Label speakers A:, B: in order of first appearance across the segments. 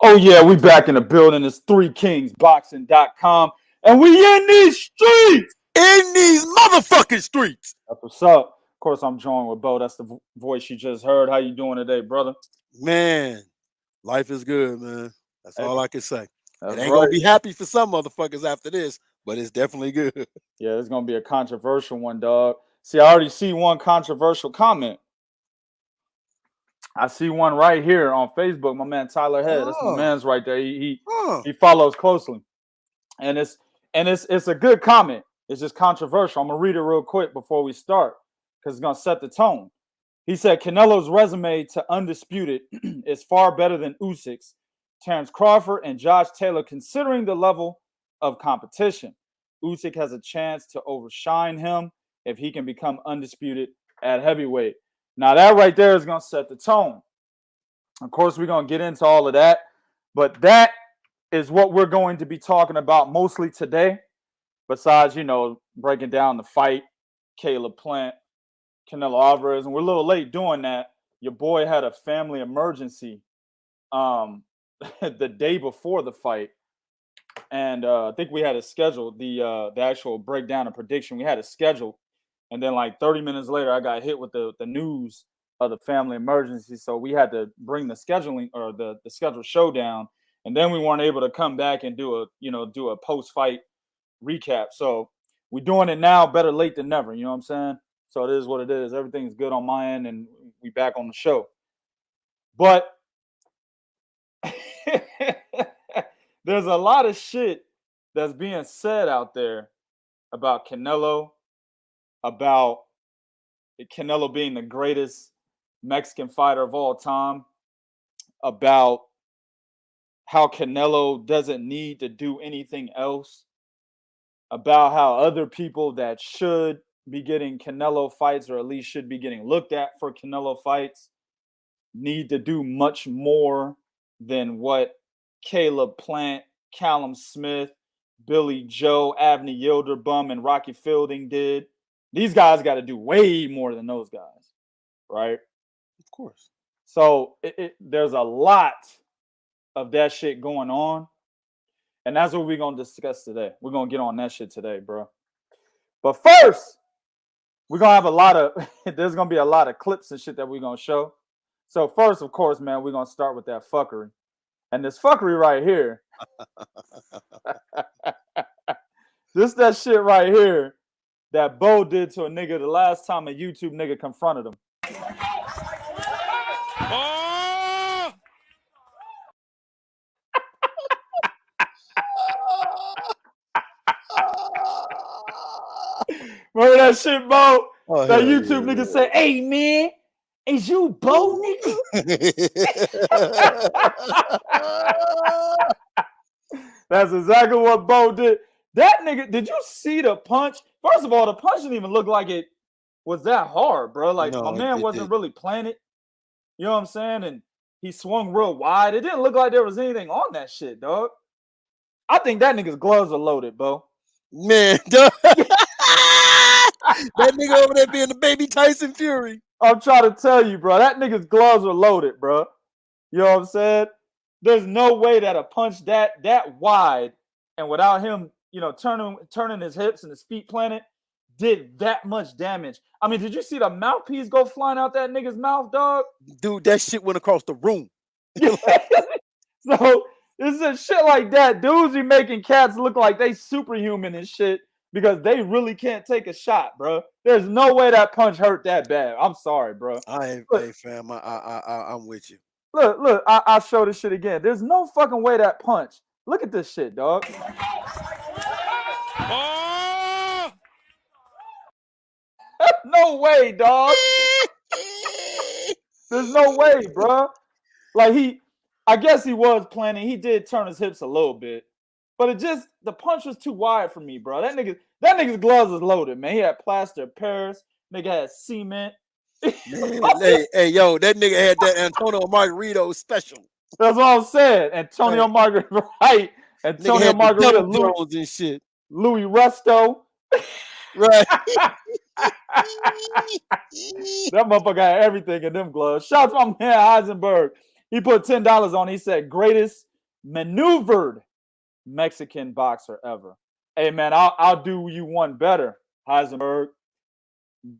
A: Oh yeah, we back in the building. It's 3kingsboxing.com. And we in these streets.
B: In these motherfucking streets.
A: That's what's up. Of course, I'm joined with Bo. That's the voice you just heard. How you doing today, brother?
B: Man, life is good, man. That's all I can say. It ain't gonna be happy for some motherfuckers after this, but it's definitely good.
A: Yeah, it's gonna be a controversial one, dog. See, I already see one controversial comment. I see one right here on Facebook. My man Tyler Head. That's my man's right there. He follows closely, and it's a good comment. It's just controversial. I'm gonna read it real quick before we start because it's gonna set the tone. He said Canelo's resume to undisputed is far better than Usyk's, Terence Crawford, and Josh Taylor, considering the level of competition. Usyk has a chance to overshine him if he can become undisputed at heavyweight. Now that right there is going to set the tone. Of course, we're going to get into all of that, but that is what we're going to be talking about mostly today. Besides, breaking down the fight, Caleb Plant, Canelo Alvarez, and we're a little late doing that. Your boy had a family emergency the day before the fight, and I think we had a schedule, the actual breakdown and prediction. We had a schedule, and then like 30 minutes later, I got hit with the news of the family emergency, so we had to bring the scheduling or the schedule showdown, and then we weren't able to come back and do a post-fight recap. So we're doing it now, better late than never. You know what I'm saying? So it is what it is. Everything's good on my end, and we back on the show. But there's a lot of shit that's being said out there about Canelo, about Canelo being the greatest Mexican fighter of all time, about how Canelo doesn't need to do anything else, about how other people that should be getting Canelo fights, or at least should be getting looked at for Canelo fights, need to do much more than what Caleb Plant, Callum Smith, Billy Joe, Avni Yildirim, and Rocky Fielding did. These guys got to do way more than those guys, right?
B: Of course.
A: So there's a lot of that shit going on, and that's what we're going to discuss today. We're going to get on that shit today, bro. But first, we're going to have there's going to be a lot of clips and shit that we're going to show. So first, of course, man, we're going to start with that fuckery. And this fuckery right here, this that shit right here that Bo did to a nigga the last time a YouTube nigga confronted him. Remember that shit, Bo? That YouTube nigga said, "Hey, man, is you Bo, nigga?" That's exactly what Bo did. That nigga, did you see the punch? First of all, the punch didn't even look like it was that hard, bro. Like, my man wasn't really playing it. You know what I'm saying? And he swung real wide. It didn't look like there was anything on that shit, dog. I think that nigga's gloves are loaded, Bo.
B: Man, dog. That nigga over there being the baby Tyson Fury.
A: I'm trying to tell you, bro. That nigga's gloves are loaded, bro. You know what I'm saying? There's no way that a punch that wide and without him, turning his hips and his feet planted, did that much damage. I mean, did you see the mouthpiece go flying out that nigga's mouth, dog?
B: Dude, that shit went across the room.
A: So it's a shit like that. Dudes be making cats look like they superhuman and shit because they really can't take a shot, bro. There's no way that punch hurt that bad. I'm sorry, bro.
B: Hey, fam, I'm with you.
A: Look, I'll show this shit again. There's no fucking way that punch. Look at this shit, dog. No way, dog. There's no way, bro. Like I guess he was planning. He did turn his hips a little bit, but the punch was too wide for me, bro. That nigga's gloves is loaded, man. He had plaster of Paris. Nigga had cement.
B: hey, yo, that nigga had that Antonio Margarito special.
A: That's what I'm saying. Antonio Margarito, right? Antonio Margarito,
B: Louis and shit.
A: Louis Resto.
B: Right.
A: That motherfucker had everything in them gloves. Shout out to my man Heisenberg. He put $10 on. He said, greatest maneuvered Mexican boxer ever. Hey, man, I'll do you one better, Heisenberg.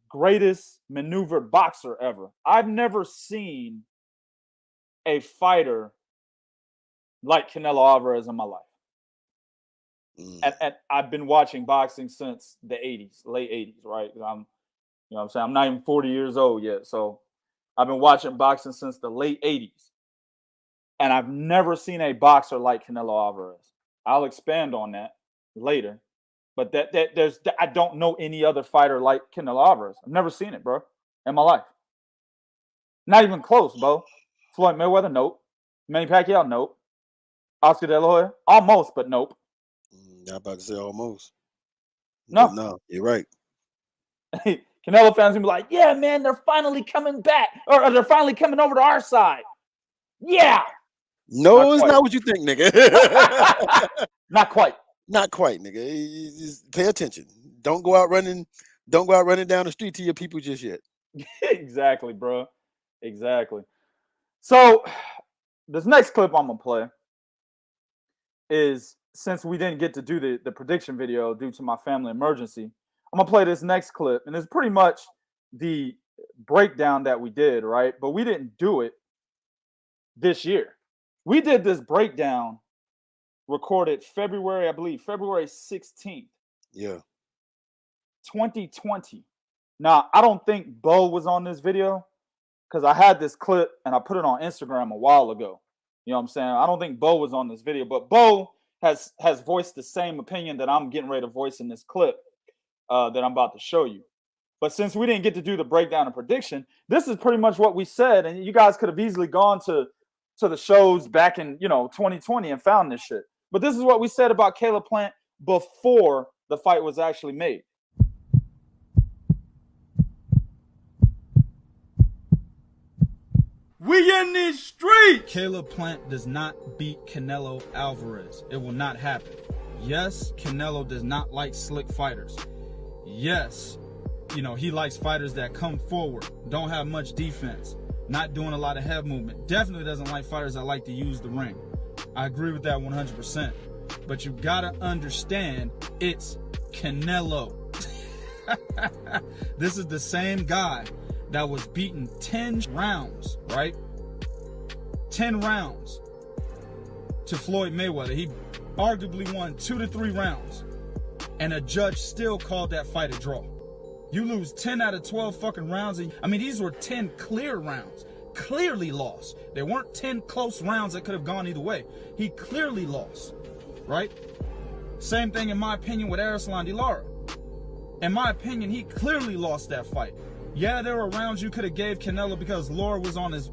A: Greatest maneuvered boxer ever. I've never seen a fighter like Canelo Alvarez in my life. And I've been watching boxing since the 80s, late 80s, right? I'm saying? I'm not even 40 years old yet. So I've been watching boxing since the late 80s. And I've never seen a boxer like Canelo Alvarez. I'll expand on that later. But I don't know any other fighter like Canelo Alvarez. I've never seen it, bro, in my life. Not even close, bro. Floyd Mayweather, nope. Manny Pacquiao, nope. Oscar De La Hoya, almost, but nope.
B: I'm about to say almost.
A: No.
B: But no, you're right.
A: Canelo fans gonna be like, yeah, man, they're finally coming back. Or they're finally coming over to our side. Yeah.
B: No, it's not what you think, nigga.
A: Not quite.
B: Not quite, nigga. Just pay attention. Don't go out running down the street to your people just yet.
A: Exactly, bro. Exactly. So this next clip I'm gonna play is, since we didn't get to do the prediction video due to my family emergency, I'm gonna play this next clip, and it's pretty much the breakdown that we did, right? But we didn't do it this year. We did this breakdown recorded February 16th.
B: Yeah.
A: 2020. Now, I don't think Bo was on this video because I had this clip and I put it on Instagram a while ago. You know what I'm saying? I don't think Bo was on this video, but Bo has voiced the same opinion that I'm getting ready to voice in this clip that I'm about to show you. But since we didn't get to do the breakdown and prediction, this is pretty much what we said. And you guys could have easily gone to the shows back in, 2020 and found this shit. But this is what we said about Caleb Plant before the fight was actually made.
C: We in these streets!
D: Caleb Plant does not beat Canelo Alvarez. It will not happen. Yes, Canelo does not like slick fighters. Yes, he likes fighters that come forward, don't have much defense, not doing a lot of head movement. Definitely doesn't like fighters that like to use the ring. I agree with that 100%. But you gotta understand, it's Canelo. This is the same guy that was beaten 10 rounds, right? 10 rounds to Floyd Mayweather. He arguably won 2 to 3 rounds. And a judge still called that fight a draw. You lose 10 out of 12 fucking rounds. These were 10 clear rounds. Clearly lost. There weren't 10 close rounds that could have gone either way. He clearly lost, right? Same thing, in my opinion, with Oleksandr Lara. In my opinion, he clearly lost that fight. Yeah, there were rounds you could have gave Canelo because Lara was on his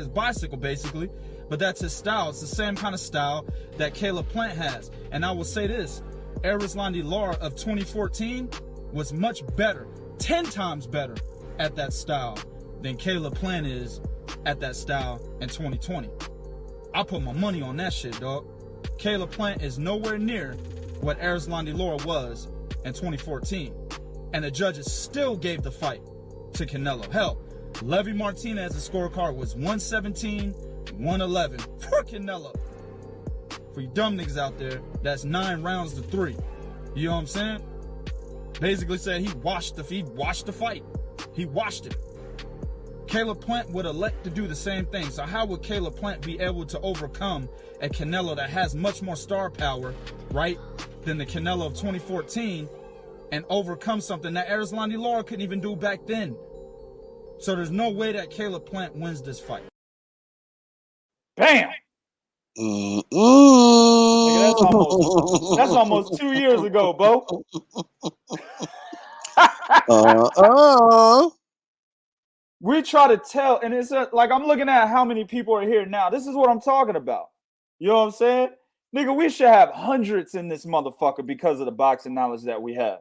D: bicycle, basically. But that's his style. It's the same kind of style that Caleb Plant has. And I will say this, Oleksandr Lara of 2014 was much better, 10 times better at that style than Caleb Plant is at that style in 2020. I put my money on that shit, dog. Caleb Plant is nowhere near what Oleksandr Lara was in 2014. And the judges still gave the fight to Canelo. Hell, Levy Martinez's scorecard was 117, 111 for Canelo. For you dumb niggas out there, that's 9 rounds to 3. You know what I'm saying? Basically said he watched the fight. He watched it. Caleb Plant would elect to do the same thing. So how would Caleb Plant be able to overcome a Canelo that has much more star power, right, than the Canelo of 2014, and overcome something that Oleksandr Lara couldn't even do back then? So there's no way that Caleb Plant wins this fight.
A: Bam! Nigga, that's almost 2 years ago, Bo. We try to tell, and it's like I'm looking at how many people are here now. This is what I'm talking about. You know what I'm saying? Nigga, we should have hundreds in this motherfucker because of the boxing knowledge that we have.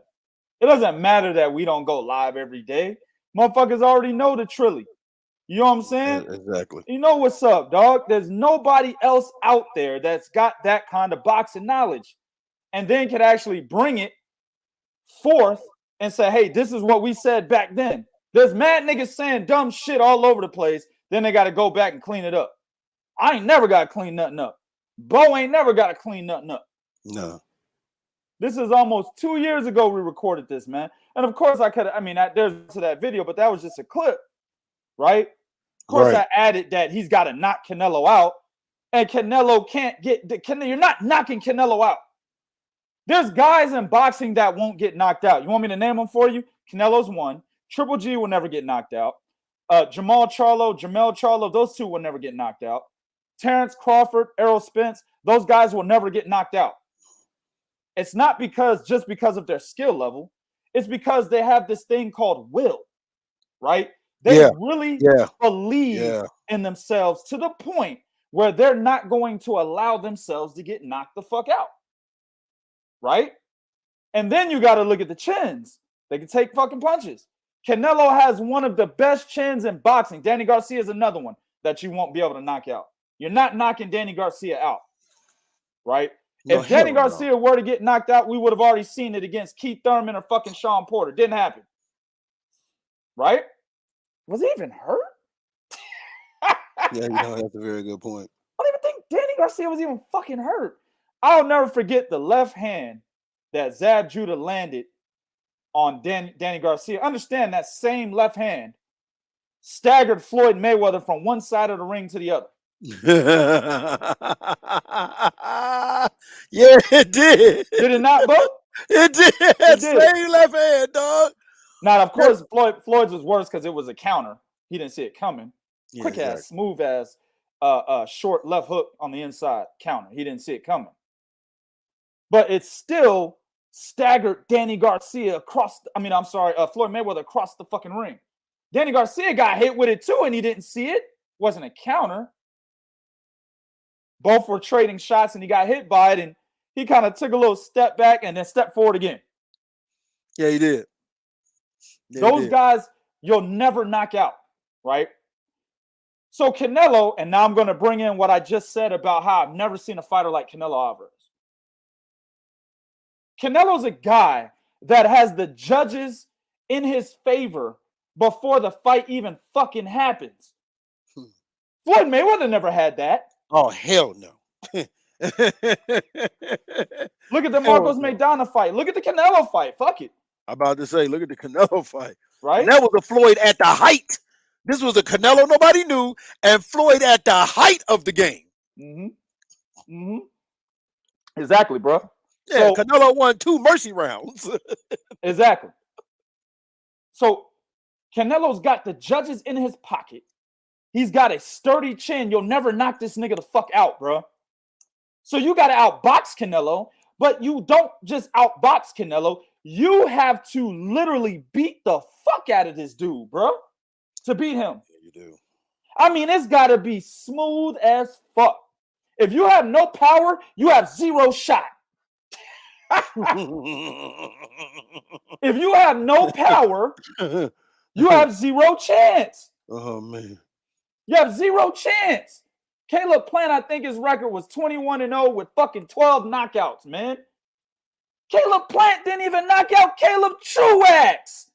A: It doesn't matter that we don't go live every day. Motherfuckers already know the trilly. You know what I'm saying?
B: Yeah, exactly.
A: You know what's up, dog? There's nobody else out there that's got that kind of boxing knowledge and then can actually bring it forth and say, hey, this is what we said back then. There's mad niggas saying dumb shit all over the place. Then they got to go back and clean it up. I ain't never got to clean nothing up. Bo ain't never got to clean nothing up.
B: No.
A: This is almost 2 years ago we recorded this, man. And of course there's to that video, but that was just a clip, right? Of course I added that he's got to knock Canelo out, and Canelo can't you're not knocking Canelo out. There's guys in boxing that won't get knocked out. You want me to name them for you? Canelo's one. Triple G will never get knocked out. Jamel Charlo, those two will never get knocked out. Terence Crawford, Errol Spence, those guys will never get knocked out. It's not just because of their skill level. It's because they have this thing called will, right? They really believe in themselves to the point where they're not going to allow themselves to get knocked the fuck out, right? And then you got to look at the chins. They can take fucking punches. Canelo has one of the best chins in boxing. Danny Garcia is another one that you won't be able to knock out. You're not knocking Danny Garcia out, right? No, if Danny Garcia were to get knocked out, we would have already seen it against Keith Thurman or fucking Sean Porter. Didn't happen, right? Was he even hurt?
B: Yeah, that's a very good point.
A: I don't even think Danny Garcia was even fucking hurt. I'll never forget the left hand that Zab Judah landed on Danny Garcia. Understand that same left hand staggered Floyd Mayweather from one side of the ring to the other.
B: Yeah, it did.
A: Did it not, bro?
B: It did. It same left hand, dog.
A: Now, of course, Floyd's was worse because it was a counter. He didn't see it coming.
B: Yeah,
A: Quick ass, smooth ass, short left hook on the inside counter. He didn't see it coming. But it still staggered Danny Garcia Floyd Mayweather across the fucking ring. Danny Garcia got hit with it too, and he didn't see it. Wasn't a counter. Both were trading shots, and he got hit by it, and he kind of took a little step back and then stepped forward again.
B: Yeah, he did.
A: Those guys, you'll never knock out, right? So Canelo, and now I'm going to bring in what I just said about how I've never seen a fighter like Canelo Alvarez. Canelo's a guy that has the judges in his favor before the fight even fucking happens. Floyd Mayweather never had that.
B: Oh, hell no.
A: Look at the Marcos Maidana fight. Look at the Canelo fight. Fuck it.
B: I'm about to say, look at the Canelo fight.
A: Right?
B: And that was a Floyd at the height. This was a Canelo nobody knew, and Floyd at the height of the game.
A: Exactly, bro.
B: Yeah, so, Canelo won 2 mercy rounds.
A: Exactly. So Canelo's got the judges in his pocket. He's got a sturdy chin. You'll never knock this nigga the fuck out, bro. So you got to outbox Canelo, but you don't just outbox Canelo. You have to literally beat the fuck out of this dude, bro, to beat him.
B: Yeah, you do.
A: I mean, it's got to be smooth as fuck. If you have no power, you have zero shot. If you have no power, you have zero chance.
B: Oh, man.
A: You have zero chance. Caleb Plant, I think his record was 21-0 with fucking 12 knockouts, man. Caleb Plant didn't even knock out Caleb Truax.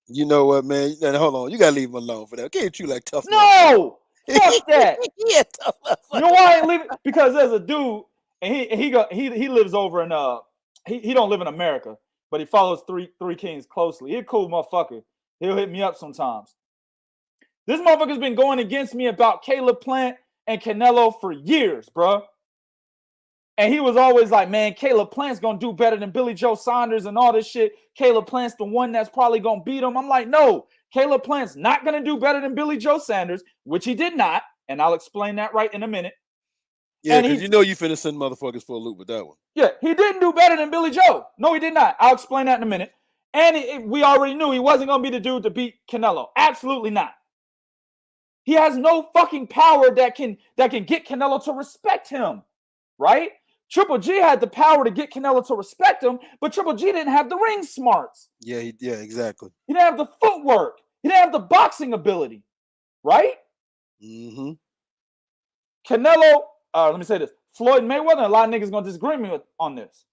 B: You know what, man? Hold on. You got to leave him alone for that. Can't you like tough?
A: No. Fuck that.
B: Yeah, tough.
A: You know why I ain't leaving? Because there's a dude, and he lives over in he don't live in America, but he follows Three Kings closely. He's a cool motherfucker. He'll hit me up sometimes. This motherfucker's been going against me about Caleb Plant and Canelo for years, bro. And he was always like, man, Caleb Plant's going to do better than Billy Joe Saunders and all this shit. Caleb Plant's the one that's probably going to beat him. I'm like, no, Caleb Plant's not going to do better than Billy Joe Saunders, which he did not. And I'll explain that right in a minute.
B: Yeah, because you know you finna send motherfuckers for a loop with that one.
A: Yeah, he didn't do better than Billy Joe. No, he did not. I'll explain that in a minute. And we already knew he wasn't going to be the dude to beat Canelo. Absolutely not. He has no fucking power that can get Canelo to respect him, right? Triple G had the power to get Canelo to respect him, but Triple G didn't have the ring smarts.
B: Yeah, exactly.
A: He didn't have the footwork. He didn't have the boxing ability, right?
B: Mm-hmm.
A: Canelo, let me say this. Floyd Mayweather, and a lot of niggas going to disagree with me on this.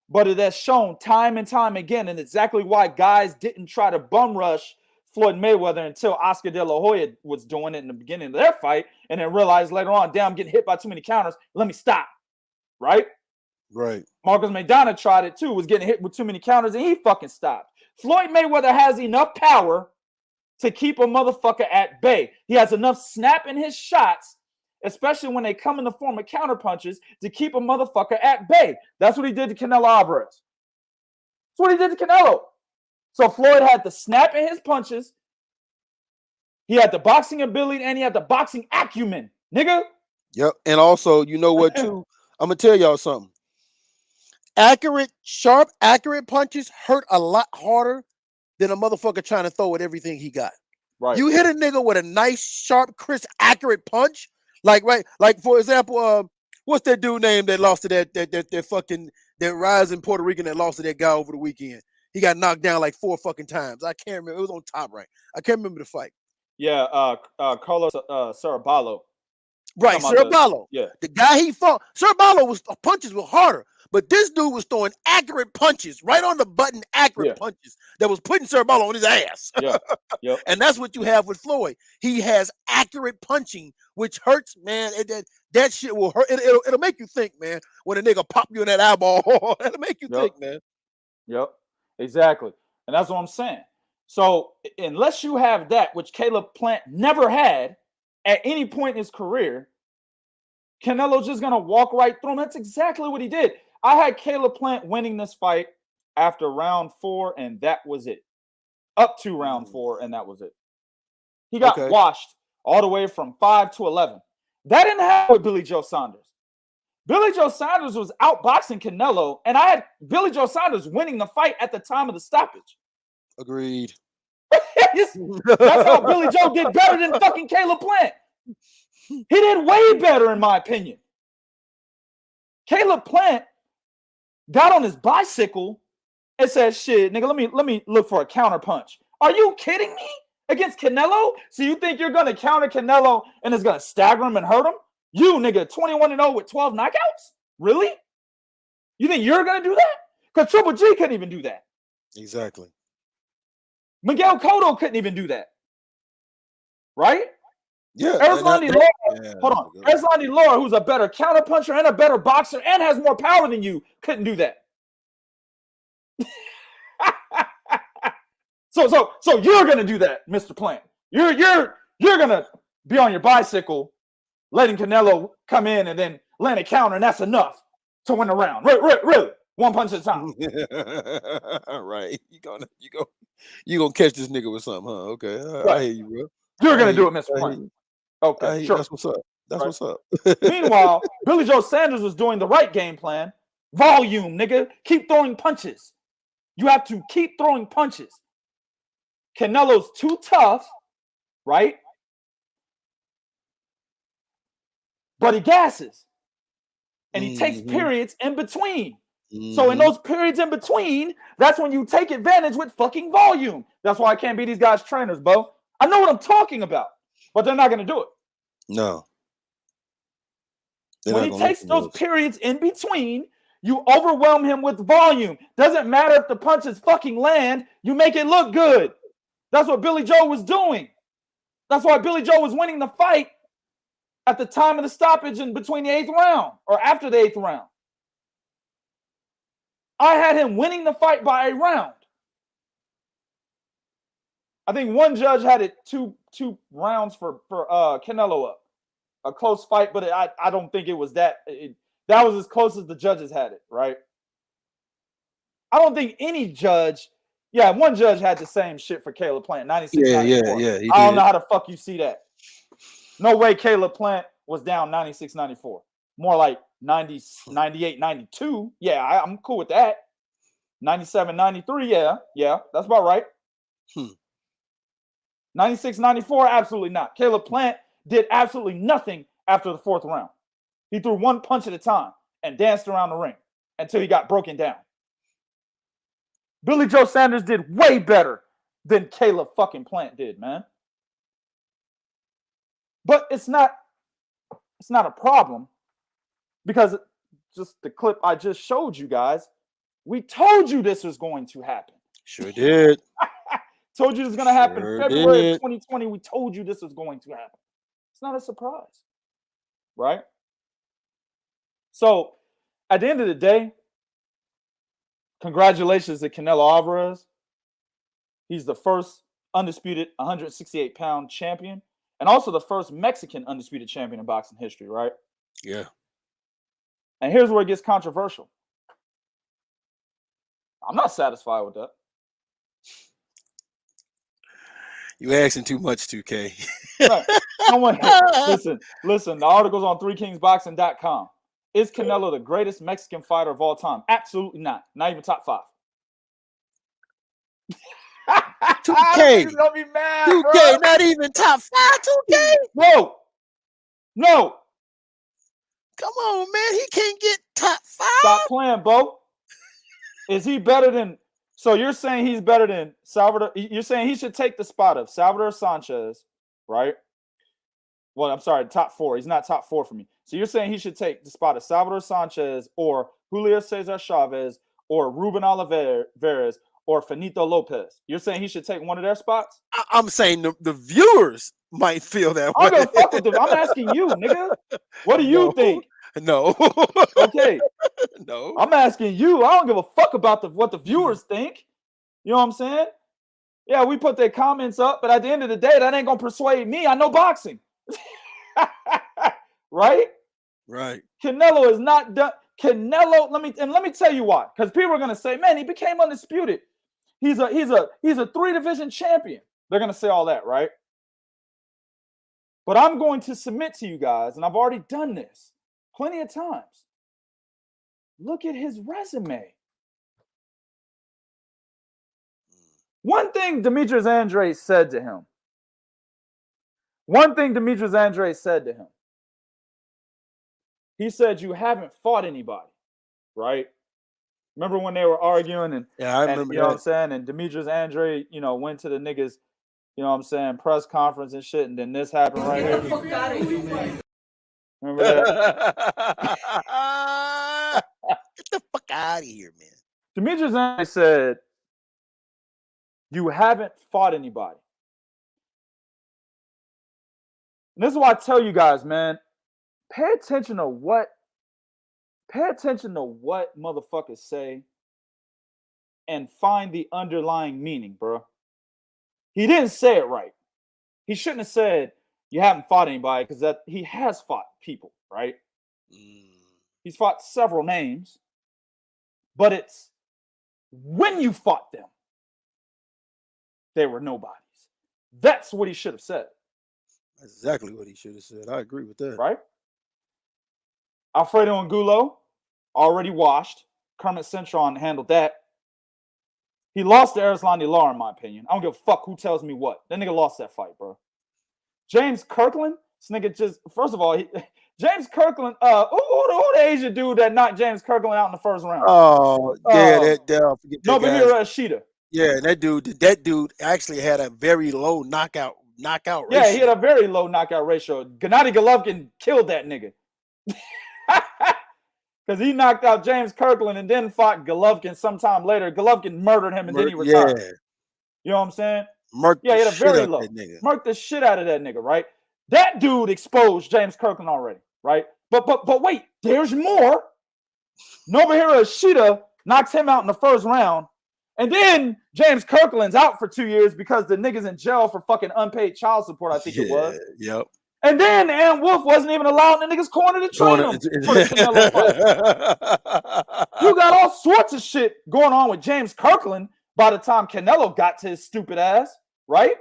A: But it has shown time and time again, and exactly why guys didn't try to bum rush Floyd Mayweather until Oscar De La Hoya was doing it in the beginning of their fight, and then realized later on, damn, I'm getting hit by too many counters. Let me stop. Right?
B: Right.
A: Marcos Maidana tried it too, was getting hit with too many counters, and he fucking stopped. Floyd Mayweather has enough power to keep a motherfucker at bay. He has enough snap in his shots, especially when they come in the form of counter punches, to keep a motherfucker at bay. That's what he did to Canelo Alvarez. That's what he did to Canelo. So Floyd had the snap in his punches. He had the boxing ability, and he had the boxing acumen, nigga.
B: Yep. And also, you know what, too? I'm going to tell y'all something. Sharp, accurate punches hurt a lot harder than a motherfucker trying to throw at everything he got.
A: Right.
B: You hit a nigga with a nice, sharp, crisp, accurate punch. Like for example, what's that dude name that lost to that rising Puerto Rican that lost to that guy over the weekend? He got knocked down like 4 fucking times. I can't remember. It was on Top Rank. I can't remember the fight.
A: Yeah, Carlos Cerebalo.
B: Right, Cerebalo.
A: Yeah.
B: The guy he fought, Cerebalo punches were harder, but this dude was throwing accurate punches, right on the button, punches that was putting Cerebalo on his ass.
A: Yeah. Yep.
B: And that's what you have with Floyd. He has accurate punching, which hurts, man. That shit will hurt. It'll make you think, man, when a nigga pop you in that eyeball. It'll make you think, man.
A: Yep. Exactly. And that's what I'm saying. So unless you have that, which Caleb Plant never had at any point in his career, Canelo's just going to walk right through him. That's exactly what he did. I had Caleb Plant winning this fight after round 4, and that was it. Up to round 4, and that was it. He got washed all the way from 5 to 11. That didn't happen with Billy Joe Saunders. Billy Joe Saunders was outboxing Canelo, and I had Billy Joe Saunders winning the fight at the time of the stoppage.
B: Agreed.
A: That's how Billy Joe did better than fucking Caleb Plant. He did way better, in my opinion. Caleb Plant got on his bicycle and said, shit, nigga, let me look for a counter punch. Are you kidding me? Against Canelo? So you think you're going to counter Canelo and it's going to stagger him and hurt him? You, nigga, 21-0 with 12 knockouts? Really? You think you're going to do that? Because Triple G couldn't even do that.
B: Exactly.
A: Miguel Cotto couldn't even do that. Right?
B: Yeah.
A: Erislandy Lara, who's a better counterpuncher and a better boxer and has more power than you, couldn't do that. So you're gonna do that, Mr. Plant. You're gonna be on your bicycle, letting Canelo come in and then land a counter, and that's enough to win the round. Really. One punch at a time.
B: Right. You gonna catch this nigga with something, huh? Okay. I hear you, bro.
A: You're gonna do it, Mr. Plant. Okay, sure.
B: That's what's up. What's up.
A: Meanwhile, Billy Joe Saunders was doing the right game plan. Volume, nigga. Keep throwing punches. You have to keep throwing punches. Canelo's too tough, right? But he gasses. And he takes periods in between. So in those periods in between, that's when you take advantage with fucking volume. That's why I can't be these guys' trainers, bro. I know what I'm talking about, but they're not going to do it.
B: No.
A: When he takes those periods in between, you overwhelm him with volume. Doesn't matter if the punches fucking land, you make it look good. That's what Billy Joe was doing. That's why Billy Joe was winning the fight at the time of the stoppage in between the 8th round or after the 8th round. I had him winning the fight by a round. I think one judge had it two rounds for Canelo up. A close fight, but I don't think it was that. That was as close as the judges had it, right? I don't think any judge. Yeah, one judge had the same shit for Caleb Plant, 96.
B: Yeah.
A: I don't know how the fuck you see that. No way Caleb Plant was down 96-94. More like 90, 98, 92. Yeah, I'm cool with that. 97, 93. Yeah, that's about right. 96, 94, absolutely not. Caleb Plant did absolutely nothing after the 4th round. He threw one punch at a time and danced around the ring until he got broken down. Billy Joe Saunders did way better than Caleb fucking Plant did, man. But it's not a problem because just the clip I just showed you guys, we told you this was going to happen.
B: Sure did.
A: Told you this was going to happen
B: Sure
A: February
B: did.
A: of 2020. We told you this was going to happen. It's not a surprise, right? So at the end of the day, congratulations to Canelo Alvarez. He's the first undisputed 168-pound champion and also the first Mexican undisputed champion in boxing history, right?
B: Yeah.
A: And here's where it gets controversial. I'm not satisfied with that.
B: You asking too much, 2K.
A: Right. Listen. The article's on 3kingsboxing.com. Is Canelo the greatest Mexican fighter of all time? Absolutely not. Not even top 5.
B: 2K.
A: He's gonna be mad,
B: 2K,
A: bro.
B: not even top 5, 2K.
A: No.
B: Come on, man. He can't get top 5.
A: Stop playing, Bo. Is he better than? So you're saying he's better than Salvador? You're saying he should take the spot of Salvador Sanchez, right? Well, I'm sorry, top 4. He's not top 4 for me. So you're saying he should take the spot of Salvador Sanchez or Julio Cesar Chavez or Ruben Olivares or Finito Lopez. You're saying he should take one of their spots?
B: I'm saying the viewers might feel that way.
A: I'm gonna fuck with them. I'm asking you, nigga. What do you think?
B: No.
A: Okay.
B: No.
A: I'm asking you. I don't give a fuck about what the viewers think. You know what I'm saying? Yeah, we put their comments up, but at the end of the day, that ain't gonna persuade me. I know boxing. Right?
B: Right.
A: Canelo is not done. Canelo, let me tell you why. Because people are gonna say, man, he became undisputed. He's a 3-division champion. They're gonna say all that, right? But I'm going to submit to you guys, and I've already done this plenty of times. Look at his resume. One thing Demetrius Andrade said to him. He said, you haven't fought anybody, right? Remember when they were arguing and
B: I remember
A: you know what I'm saying? And Demetrius Andrade, went to the niggas, you know what I'm saying, press conference and shit, and then this happened right here.
C: Get the fuck out of here, man.
A: Remember that?
B: Get the fuck out of here, man.
A: Demetrius Andrade said, you haven't fought anybody. And this is why I tell you guys, man, pay attention to what motherfuckers say and find the underlying meaning, bro. He didn't say it right. He shouldn't have said you haven't fought anybody because that he has fought people, right? He's fought several names, but it's when you fought them, they were nobodies. That's what he should have said.
B: That's exactly what he should have said. I agree with that.
A: Right? Alfredo Angulo, already washed. Kermit Cintron handled that. He lost to Erislandy Lara, in my opinion. I don't give a fuck who tells me what. That nigga lost that fight, bro. James Kirkland, this nigga just, first of all, James Kirkland, who the Asian dude that knocked James Kirkland out in the first round?
B: Oh, yeah, I forget that
A: Nobuhiro Ishida.
B: Yeah, that dude actually had a very low knockout ratio.
A: Yeah, he had a very low knockout ratio. Gennady Golovkin killed that nigga. Because he knocked out James Kirkland and then fought Golovkin sometime later. Golovkin murdered him and then he retired. Yeah. You know what I'm saying? He had a very low. Murked the shit out of that nigga, right? That dude exposed James Kirkland already, right? But wait, there's more. Nobuhiro Ishida knocks him out in the first round. And then James Kirkland's out for 2 years because the nigga's in jail for fucking unpaid child support, I think it was.
B: Yep.
A: And then Aaron Wolf wasn't even allowed in the nigga's corner to train him for the Canelo fight. You got all sorts of shit going on with James Kirkland by the time Canelo got to his stupid ass, right?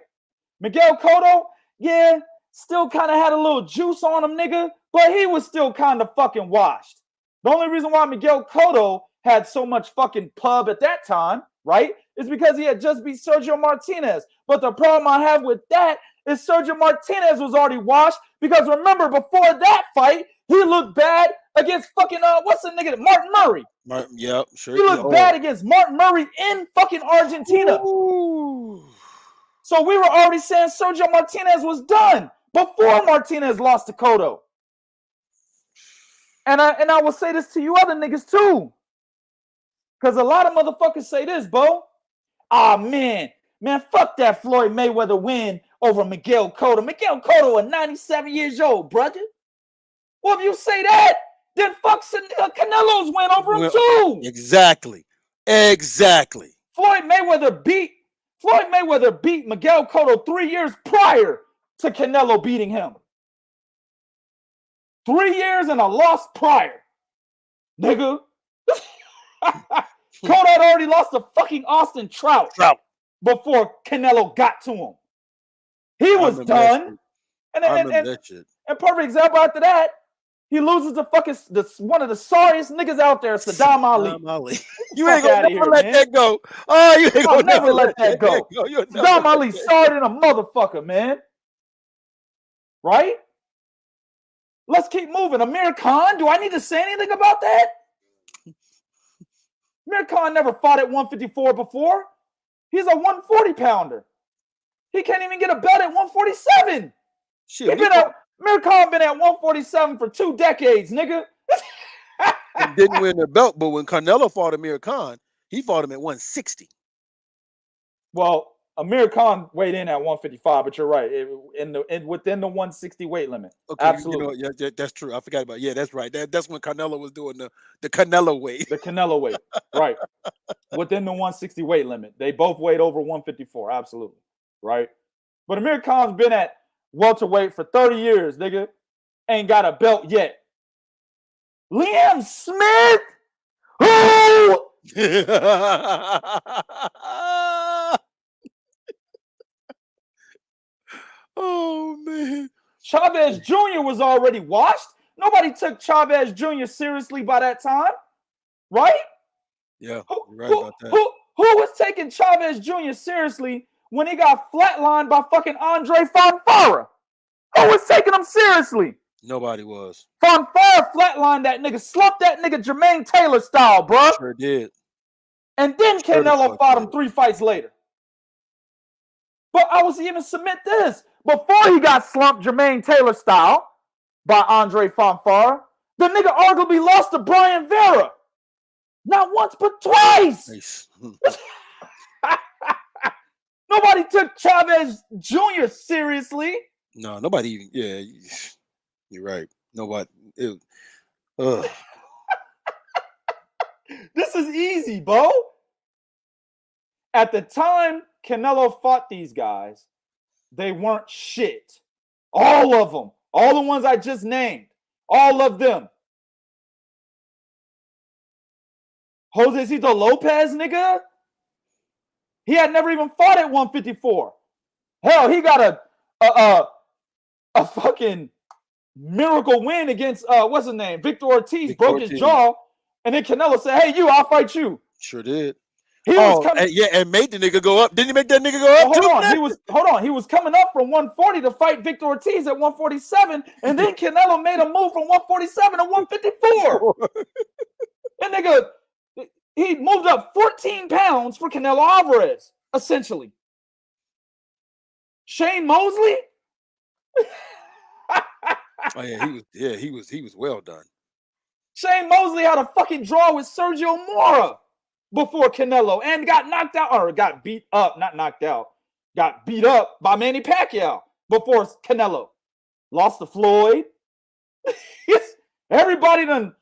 A: Miguel Cotto, yeah, still kind of had a little juice on him, nigga, but he was still kind of fucking washed. The only reason why Miguel Cotto had so much fucking pub at that time, right, is because he had just beat Sergio Martinez. But the problem I have with that is Sergio Martinez was already washed because remember, before that fight, he looked bad against fucking, what's the nigga? Martin Murray.
B: Yep, sure.
A: He looked bad against Martin Murray in fucking Argentina.
B: Ooh.
A: So we were already saying Sergio Martinez was done before Martinez lost to Cotto. And I will say this to you other niggas too. Because a lot of motherfuckers say this, Bo. Ah, man, Man, fuck that Floyd Mayweather win over Miguel Cotto. Miguel Cotto is 97 years old, brother. Well, if you say that, then fuck Canelo's win over him too.
B: Exactly.
A: Floyd Mayweather beat Miguel Cotto 3 years prior to Canelo beating him. 3 years and a loss prior. Nigga. Cotto had already lost to fucking Austin Trout before Canelo got to him. He was done. And perfect example after that, he loses to fucking one of the sorriest niggas out there, Saddam Ali.
B: You ain't gonna never let that go. Oh, you ain't gonna
A: never let that go. Saddam Ali sorry than a motherfucker, man. Right? Let's keep moving. Amir Khan, do I need to say anything about that? Amir Khan never fought at 154 before. He's a 140 pounder. He can't even get a belt at 147. Shit, Amir Khan been at 147 for 2 decades, nigga.
B: And didn't win the belt, but when Canelo fought Amir Khan, he fought him at 160.
A: Well, Amir Khan weighed in at 155, but you're right. Within the 160 weight limit. Okay, absolutely.
B: Yeah, that's true. I forgot about. Yeah, that's right. That's when Canelo was doing the Canelo weight.
A: The Canelo weight, right? Within the 160 weight limit, they both weighed over 154. Absolutely, right. But Amir Khan's been at welterweight for 30 years, nigga. Ain't got a belt yet. Liam Smith, who?
B: Oh, man.
A: Chavez Jr. was already washed. Nobody took Chavez Jr. seriously by that time, right?
B: Yeah, you're right about that.
A: Who was taking Chavez Jr. seriously when he got flatlined by fucking Andre Fonfara? Who was taking him seriously?
B: Nobody was.
A: Fonfara flatlined that nigga, slumped that nigga Jermaine Taylor style, bro.
B: Sure did.
A: And then Canelo fought him 3 fights later. But I was even submit this. Before he got slumped Jermaine Taylor style by Andre Fonfara, the nigga arguably lost to Brian Vera. Not once, but twice.
B: Nice.
A: Nobody took Chavez Jr. seriously.
B: No, nobody even. Yeah, you're right. Nobody.
A: This is easy, Bo. At the time Canelo fought these guys, they weren't shit. All of them. All the ones I just named. All of them. Josecito Lopez, nigga. He had never even fought at 154. Hell, he got a fucking miracle win against what's his name? Victor Ortiz. Broke his jaw. And then Canelo said, "Hey, I'll fight you."
B: Sure did.
A: He was coming,
B: and made the nigga go up. Didn't he make that nigga go up?
A: Hold on. He was coming up from 140 to fight Victor Ortiz at 147, and then Canelo made a move from 147 to 154. That nigga, he moved up 14 pounds for Canelo Alvarez, essentially. Shane Mosley.
B: Oh yeah, he was well done.
A: Shane Mosley had a fucking draw with Sergio Mora before Canelo and got knocked out, or got beat up, not knocked out, got beat up by Manny Pacquiao before Canelo. Lost to Floyd. Everybody done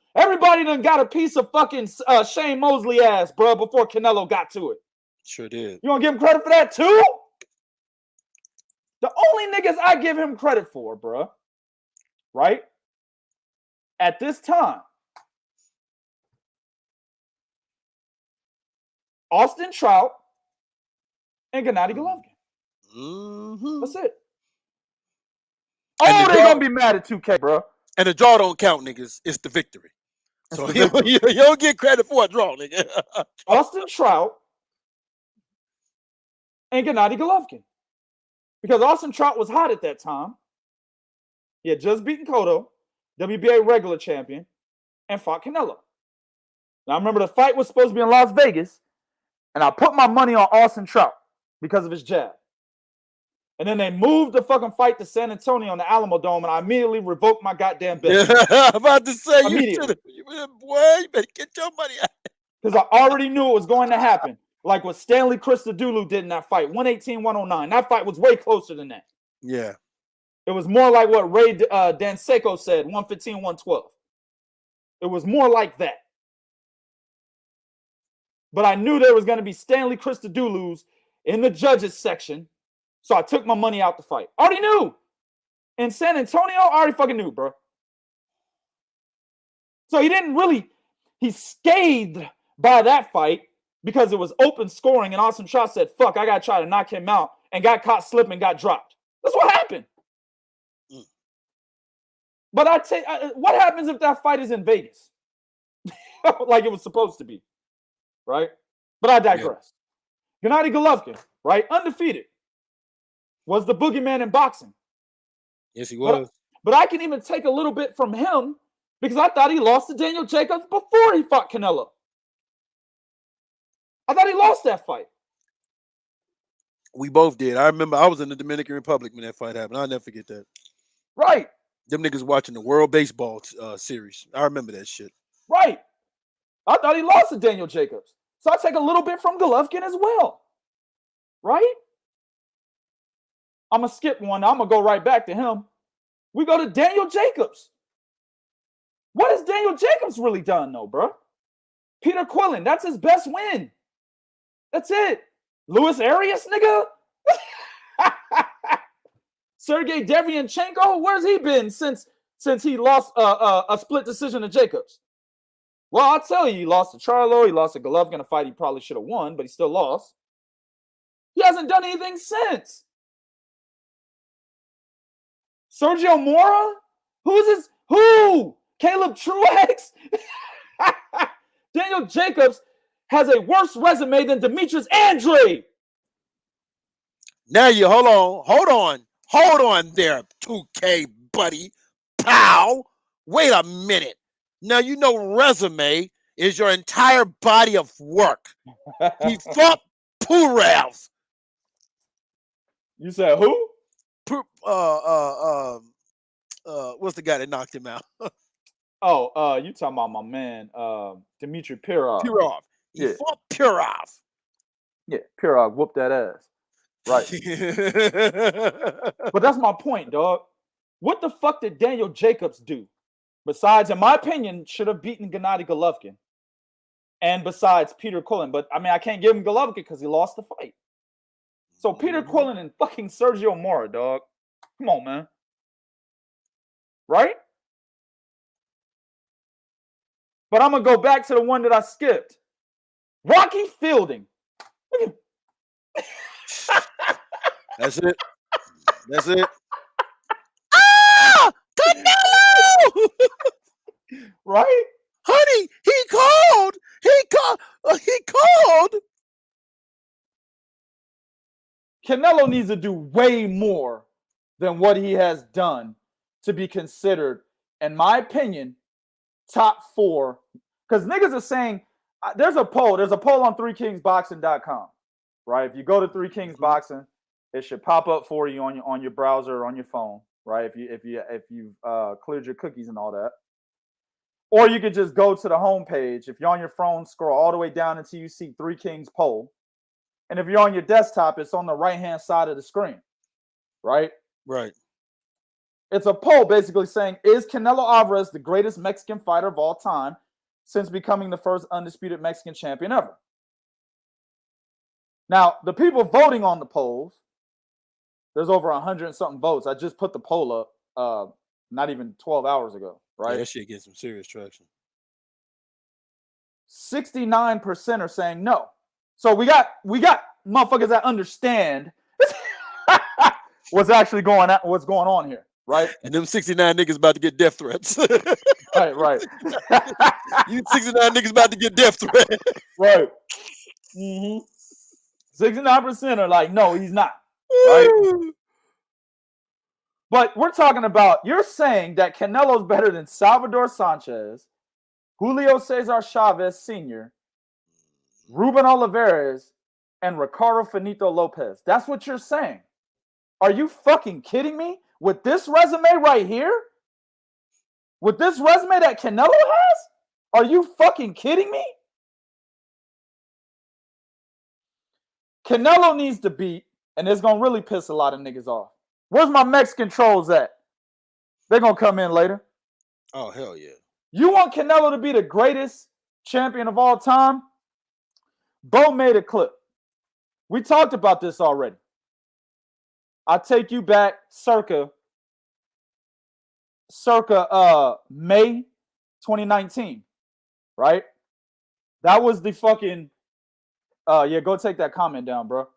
A: got a piece of fucking Shane Mosley ass, bro, before Canelo got to it.
B: Sure did.
A: You want to give him credit for that too? The only niggas I give him credit for, bro, right? At this time, Austin Trout and Gennady Golovkin.
B: Mm-hmm.
A: That's it. Oh, they're going to be mad at 2K, bro.
B: And the draw don't count, niggas. It's the victory. So you don't get credit for a draw, nigga.
A: Austin Trout and Gennady Golovkin. Because Austin Trout was hot at that time. He had just beaten Cotto, WBA regular champion, and fought Canelo. Now, I remember the fight was supposed to be in Las Vegas, and I put my money on Austin Trout because of his jab. And then they moved the fucking fight to San Antonio in the Alamo Dome, and I immediately revoked my goddamn bet.
B: Yeah, I'm about to say, boy, you better get your money out.
A: Because I already knew it was going to happen. like what Stanley Christodoulou did in that fight, 118-109. That fight was way closer than that.
B: Yeah.
A: It was more like what Ray Danseco said, 115-112. It was more like that. But I knew there was going to be Stanley Christodoulous in the judges section, so I took my money out the fight. Already knew. In San Antonio, I already fucking knew, bro. So he scathed by that fight because it was open scoring, and Austin Shaw said, fuck, I got to try to knock him out, and got caught slipping, got dropped. That's what happened. But what happens if that fight is in Vegas? Like it was supposed to be, right? But I digress. Yeah. Gennady Golovkin, right? Undefeated. Was the boogeyman in boxing.
B: Yes, he was.
A: But I can even take a little bit from him because I thought he lost to Daniel Jacobs before he fought Canelo. I thought he lost that fight.
B: We both did. I remember I was in the Dominican Republic when that fight happened. I'll never forget that.
A: Right.
B: Them niggas watching the World Baseball series. I remember that shit.
A: Right. I thought he lost to Daniel Jacobs. So I take a little bit from Golovkin as well. Right? I'm going to skip one. I'm going to go right back to him. We go to Daniel Jacobs. What has Daniel Jacobs really done, though, bro? Peter Quillen, that's his best win. That's it. Luis Arias, nigga? Sergey Devianchenko, where's he been since he lost a split decision to Jacobs? Well, I'll tell you, he lost to Charlo. He lost to Golovkin, a fight he probably should have won, but he still lost. He hasn't done anything since. Sergio Mora? Who is this? Who? Caleb Truex? Daniel Jacobs has a worse resume than Demetrius Andre.
B: Now you hold on there, 2K buddy. Pow. Wait a minute. Now you know resume is your entire body of work. He fought Purev.
A: You said who?
B: What's the guy that knocked him out?
A: You talking about my man, Dmitry Pirov.
B: Pirov. He fought Pirov.
A: Yeah, Pirov whooped that ass. Right. But that's my point, dog. What the fuck did Daniel Jacobs do? Besides, in my opinion, should have beaten Gennady Golovkin. And besides Peter Quillen. But, I mean, I can't give him Golovkin because he lost the fight. So Peter Quillen and fucking Sergio Mora, dog. Come on, man. Right? But I'm going to go back to the one that I skipped. Rocky Fielding.
B: That's it. That's it. Ah! Canelo!
A: Right?
B: Honey, he called. He called.
A: Canelo needs to do way more than what he has done to be considered, in my opinion, top 4. Because niggas are saying, there's a poll on 3kingsboxing.com, right? If you go to 3Kings Boxing, it should pop up for you on your browser or on your phone, right? If you've cleared your cookies and all that. Or you could just go to the homepage. If you're on your phone, scroll all the way down until you see 3 Kings poll. And if you're on your desktop, it's on the right-hand side of the screen, right?
B: Right.
A: It's a poll basically saying, is Canelo Alvarez the greatest Mexican fighter of all time since becoming the first undisputed Mexican champion ever? Now, the people voting on the polls, there's over 100 and something votes. I just put the poll up not even 12 hours ago, right?
B: Yeah, that shit gets some serious traction.
A: 69% are saying no. So we got motherfuckers that understand what's going on here, right?
B: And them 69 niggas about to get death threats.
A: Right.
B: You 69 niggas about to get death threats.
A: Right. 69% are like, no, he's not. Right. But we're talking about, you're saying that Canelo's better than Salvador Sanchez, Julio Cesar Chavez Sr., Ruben Olivares, and Ricardo Finito Lopez. That's what you're saying. Are you fucking kidding me? With this resume right here? With this resume that Canelo has? Are you fucking kidding me? Canelo needs to beat, and it's going to really piss a lot of niggas off. Where's my Mexican trolls at? They're going to come in later.
B: Oh, hell yeah.
A: You want Canelo to be the greatest champion of all time? Bo made a clip. We talked about this already. I'll take you back circa May 2019, right? That was the fucking yeah, go take that comment down, bro.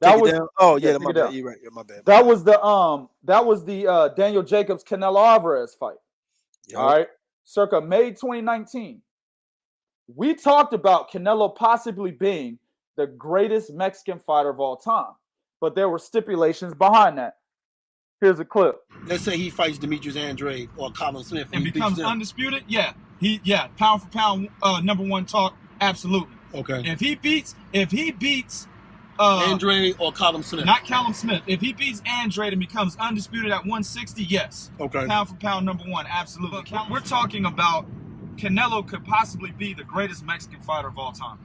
B: That was down? Oh yeah, my bad. You're right. Yeah, my bad.
A: That was the Daniel Jacobs Canelo Alvarez fight. Yep. All right, circa May 2019. We talked about Canelo possibly being the greatest Mexican fighter of all time, but there were stipulations behind that. Here's a clip.
B: Let's say he fights Demetrius Andrade or Colin Smith
D: and becomes undisputed. Yeah, pound for pound, number one talk. Absolutely.
B: Okay.
D: If he beats
B: Andrade or Colin Smith,
D: not Colin Smith. If he beats Andrade and becomes undisputed at 160, yes.
B: Okay.
D: Pound for pound, number one. Absolutely. We're talking about Canelo could possibly be the greatest Mexican fighter of all time.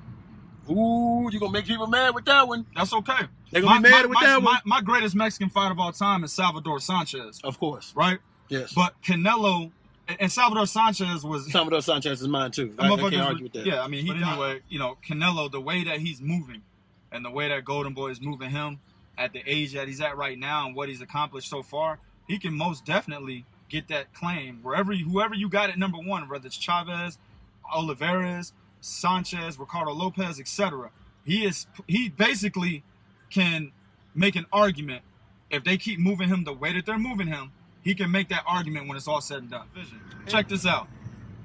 B: Ooh, you're going to make people mad with that one.
D: That's okay.
B: They're going to be mad with that one.
D: My greatest Mexican fighter of all time is Salvador Sanchez.
B: Of course.
D: Right?
B: Yes.
D: But Canelo, and Salvador Sanchez
B: is mine too. I can't argue with that.
D: Yeah, I mean, anyway, Canelo, the way that he's moving and the way that Golden Boy is moving him at the age that he's at right now and what he's accomplished so far, he can most definitely get that claim whoever you got at number one, whether it's Chavez, Olivares, Sanchez, Ricardo Lopez, etc. He basically can make an argument if they keep moving him the way that they're moving him. He can make that argument when it's all said and done. Check this out.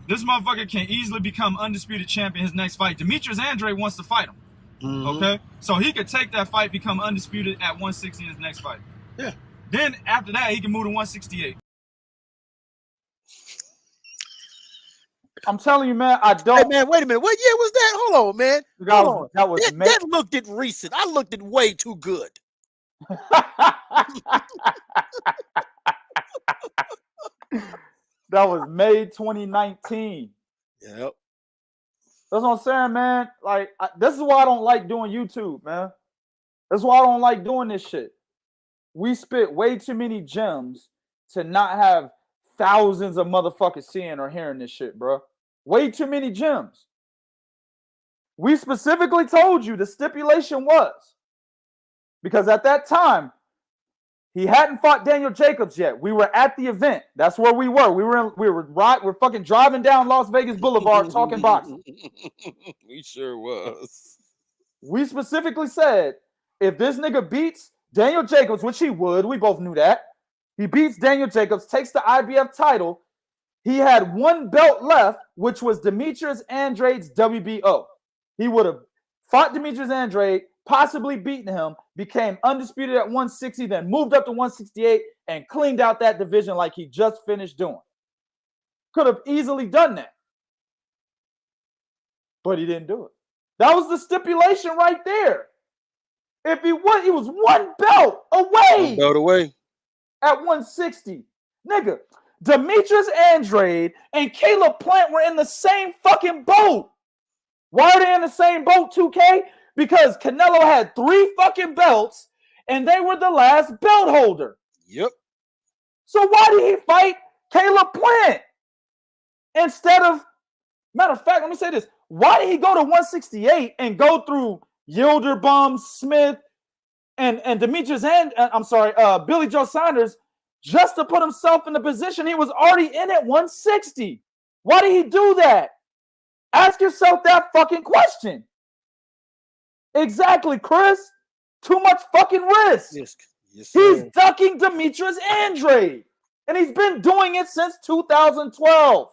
D: This motherfucker can easily become undisputed champion his next fight. Demetrius Andrade wants to fight him. Mm-hmm. Okay? So he could take that fight, become undisputed at 160 in his next fight.
B: Yeah.
D: Then after that, he can move to 168.
A: I'm telling you, man, I don't.
B: Hey, man, wait a minute. What year was that? Hold on, man.
A: That
B: looked at recent. I looked at way too good.
A: That was May 2019.
B: Yep.
A: That's what I'm saying, man. Like, this is why I don't like doing YouTube, man. That's why I don't like doing this shit. We spit way too many gems to not have thousands of motherfuckers seeing or hearing this shit, bro. Way too many gems. We specifically told you the stipulation was because at that time, he hadn't fought Daniel Jacobs yet. We were at the event. That's where we were. We're fucking driving down Las Vegas Boulevard talking boxing.
B: We sure was.
A: We specifically said, if this nigga beats Daniel Jacobs, which he would, we both knew that. He beats Daniel Jacobs, takes the IBF title. He had one belt left, which was Demetrius Andrade's WBO. He would have fought Demetrius Andrade, possibly beaten him, became undisputed at 160, then moved up to 168 and cleaned out that division like he just finished doing. Could have easily done that. But he didn't do it. That was the stipulation right there. If he would, he was one belt away.
B: One belt away.
A: At 160. Nigga, Demetrius Andrade and Caleb Plant were in the same fucking boat. Why are they in the same boat, 2K? Because Canelo had 3 fucking belts and they were the last belt holder.
B: Yep.
A: So why did he fight Caleb Plant? Instead of, matter of fact, let me say this. Why did he go to 168 and go through Yildirim, Smith, and Demetrius Billy Joe Saunders just to put himself in the position he was already in at 160? Why did he do that? Ask yourself that fucking question. Exactly, Chris. Too much fucking risk.
B: Yes,
A: he's ducking Demetrius Andrade, and he's been doing it since 2012.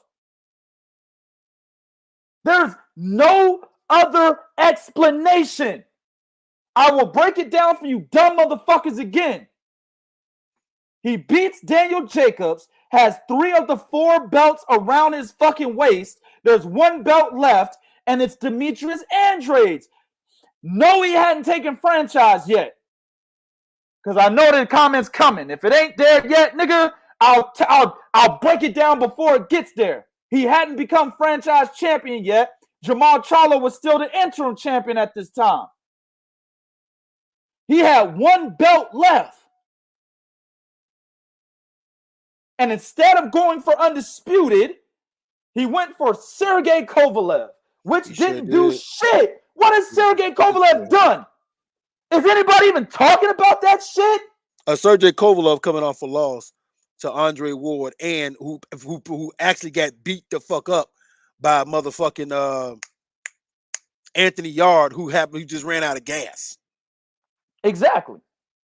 A: There's no other explanation. I will break it down for you dumb motherfuckers again. He beats Daniel Jacobs, has 3 of the 4 belts around his fucking waist. There's 1 belt left, and it's Demetrius Andrade's. No, he hadn't taken franchise yet. Because I know the comments coming. If it ain't there yet, nigga, I'll break it down before it gets there. He hadn't become franchise champion yet. Jamal Charlo was still the interim champion at this time. He had one belt left. And instead of going for undisputed, he went for Sergey Kovalev, which didn't do shit. What has Sergey Kovalev done? Is anybody even talking about that shit?
B: Sergey Kovalev coming off a loss to Andre Ward, and who actually got beat the fuck up by motherfucking Anthony Yard, who just ran out of gas.
A: Exactly.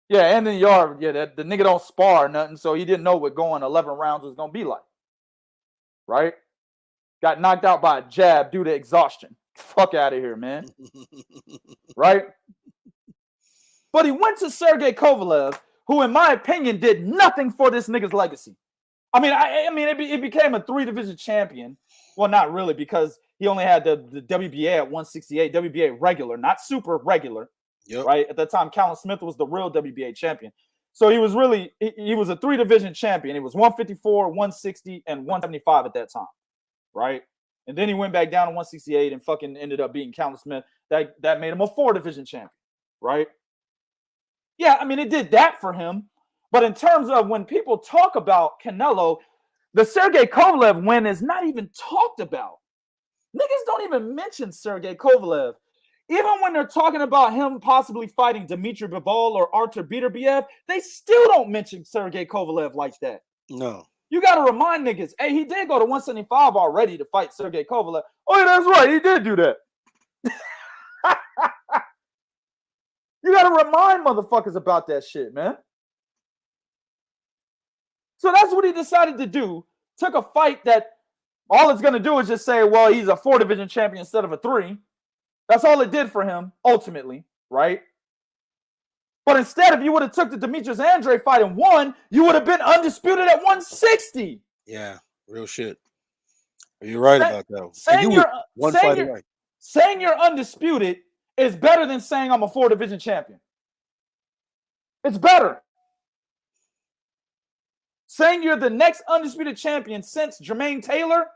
A: Yeah, Anthony Yard, the nigga don't spar or nothing, so he didn't know what going 11 rounds was gonna be like. Right? Got knocked out by a jab due to exhaustion. Fuck out of here, man. Right? But he went to Sergey Kovalev, who, in my opinion, did nothing for this nigga's legacy. I mean, it became a 3-division champion. Well, not really, because he only had the WBA at 168, WBA regular, not super regular. Yep. Right? At that time, Callum Smith was the real WBA champion. So he was a 3-division champion. He was 154, 160, and 175 at that time. Right? And then he went back down to 168 and fucking ended up beating Callum Smith. That made him a 4-division champion. Right? Yeah, I mean, it did that for him. But in terms of when people talk about Canelo, the Sergey Kovalev win is not even talked about. Niggas don't even mention Sergey Kovalev. Even when they're talking about him possibly fighting Dmitry Bivol or Artur Beterbiev, they still don't mention Sergey Kovalev like that.
B: No.
A: You got to remind niggas, hey, he did go to 175 already to fight Sergey Kovalev. Oh, yeah, that's right. He did do that. You got to remind motherfuckers about that shit, man. So that's what he decided to do. Took a fight that all it's going to do is just say, well, he's a 4-division champion instead of a 3. That's all it did for him, ultimately, right? But instead, if you would have took the Demetrius Andrade fight and won, you would have been undisputed at 160.
B: Yeah, real shit. You're right about that.
A: Saying you're undisputed is better than saying I'm a 4-division champion. It's better. Saying you're the next undisputed champion since Jermaine Taylor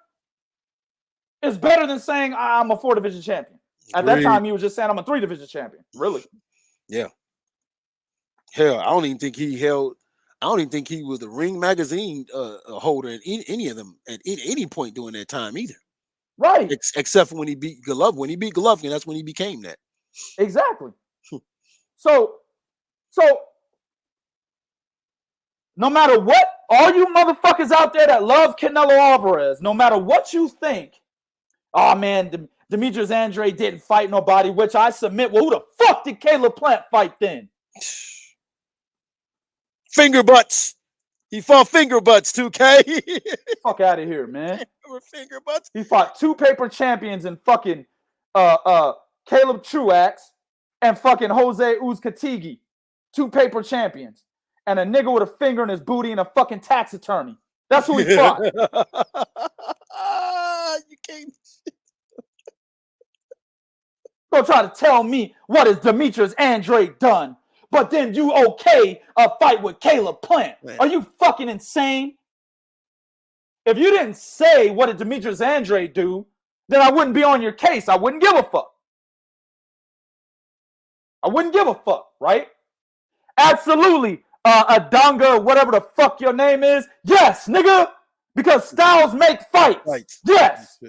A: is better than saying I'm a 4-division champion. At that time, he was just saying I'm a 3-division champion. Really?
B: Yeah. Hell, I don't even think he was the Ring magazine holder in any of them at any point during that time either.
A: Right.
B: Except for when he beat Golovkin. When he beat Golovkin, that's when he became that.
A: Exactly. So no matter what, all you motherfuckers out there that love Canelo Alvarez, no matter what you think, oh man, Demetrius Andrade didn't fight nobody, which I submit. Well, who the fuck did Caleb Plant fight then?
B: Finger butts. He fought finger butts, 2K.
A: Fuck out of here, man.
B: Finger butts.
A: He fought 2 paper champions in fucking Caleb Truax and fucking Jose Uzcategui. 2 paper champions. And a nigga with a finger in his booty and a fucking tax attorney. That's who he fought.
B: You can't.
A: Don't try to tell me what has Demetrius Andrade done, but then you okay a fight with Caleb Plant. Man. Are you fucking insane? If you didn't say what did Demetrius Andrade do, then I wouldn't be on your case. I wouldn't give a fuck. I wouldn't give a fuck, right? Absolutely. Adanga, whatever the fuck your name is. Yes, nigga. Because styles make fights. Yes.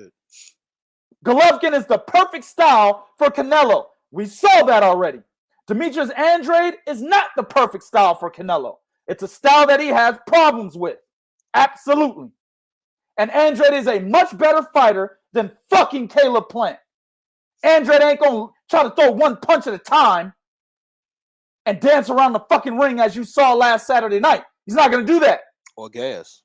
A: Golovkin is the perfect style for Canelo. We saw that already. Demetrius Andrade is not the perfect style for Canelo. It's a style that he has problems with. Absolutely. And Andrade is a much better fighter than fucking Caleb Plant. Andrade ain't going to try to throw one punch at a time and dance around the fucking ring as you saw last Saturday night. He's not going to do that.
B: Or gas.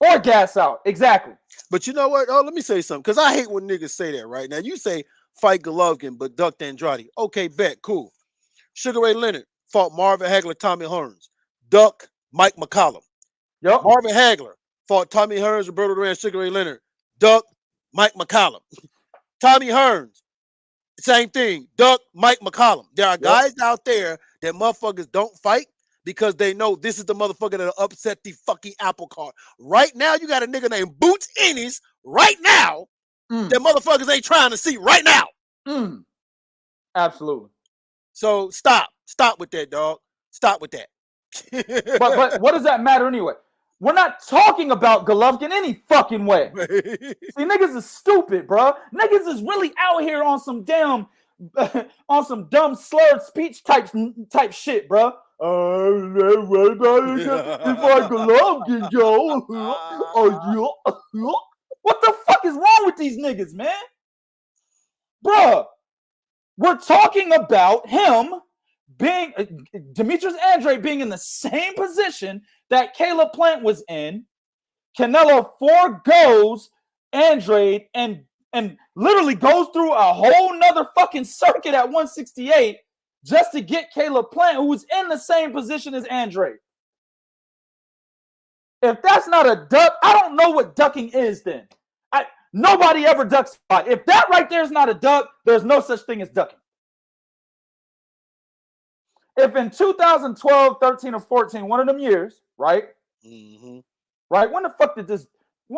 A: Or gas out. Exactly.
B: But you know what? Oh, let me say something. Because I hate when niggas say that, right? Now, you say fight Golovkin, but ducked Andrade. Okay, bet. Cool. Sugar Ray Leonard fought Marvin Hagler, Tommy Hearns. Duck Mike McCollum.
A: Yep.
B: Marvin Hagler fought Tommy Hearns, Roberto Duran, Sugar Ray Leonard. Duck Mike McCollum. Tommy Hearns. Same thing. Duck Mike McCollum. There are guys out there that motherfuckers don't fight because they know this is the motherfucker that'll upset the fucking apple cart. Right now, you got a nigga named Boots Ennis right now that motherfuckers ain't trying to see right now.
A: Absolutely.
B: So stop. Stop with that, dog. Stop with that.
A: but what does that matter anyway? We're not talking about Golovkin any fucking way. See, niggas is stupid, bro. Niggas is really out here on some damn, on some dumb slurred speech type shit, bro. If I Golovkin, yo, what the fuck is wrong with these niggas, man? Bruh, we're talking about him being Demetrius Andrade being in the same position that Caleb Plant was in. Canelo forgoes Andrade and literally goes through a whole nother fucking circuit at 168 just to get Caleb Plant, who was in the same position as Andrade. If that's not a duck, I don't know what ducking is then. Nobody ever ducks. If that right there is not a duck, there's no such thing as ducking. If in 2012, 13, or 14, one of them years, right?
B: Mm-hmm.
A: Right? When did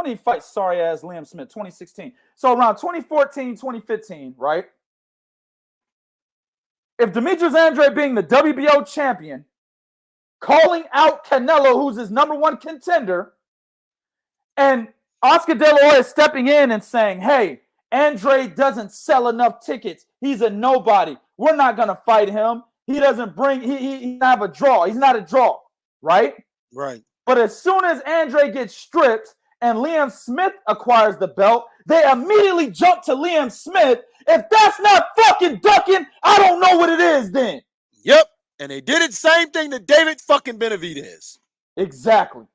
A: he fight sorry ass Liam Smith? 2016. So around 2014, 2015, right? If Demetrius Andrade being the WBO champion, calling out Canelo, who's his number one contender, and Oscar De La Hoya stepping in and saying, hey, Andrade doesn't sell enough tickets. He's a nobody. We're not going to fight him. He doesn't bring, he have a draw. He's not a draw, right?
B: Right.
A: But as soon as Andrade gets stripped and Liam Smith acquires the belt, they immediately jump to Liam Smith. If that's not fucking ducking, I don't know what it is then.
B: Yep. And they did it same thing to David fucking Benavidez.
A: Exactly.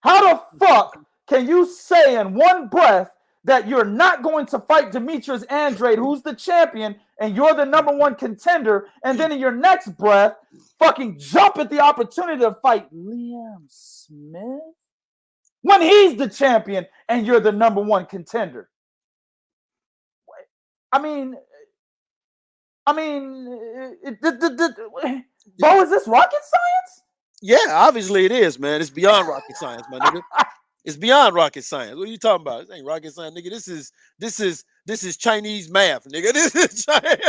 A: How the fuck can you say in one breath that you're not going to fight Demetrius Andrade, who's the champion, and you're the number one contender, and then in your next breath, fucking jump at the opportunity to fight Liam Smith when he's the champion and you're the number one contender? I mean, bro, is this rocket science?
B: Yeah, obviously it is, man. It's beyond rocket science, my nigga. It's beyond rocket science. What are you talking about? This ain't rocket science, nigga. This is Chinese math, nigga. This is
A: right.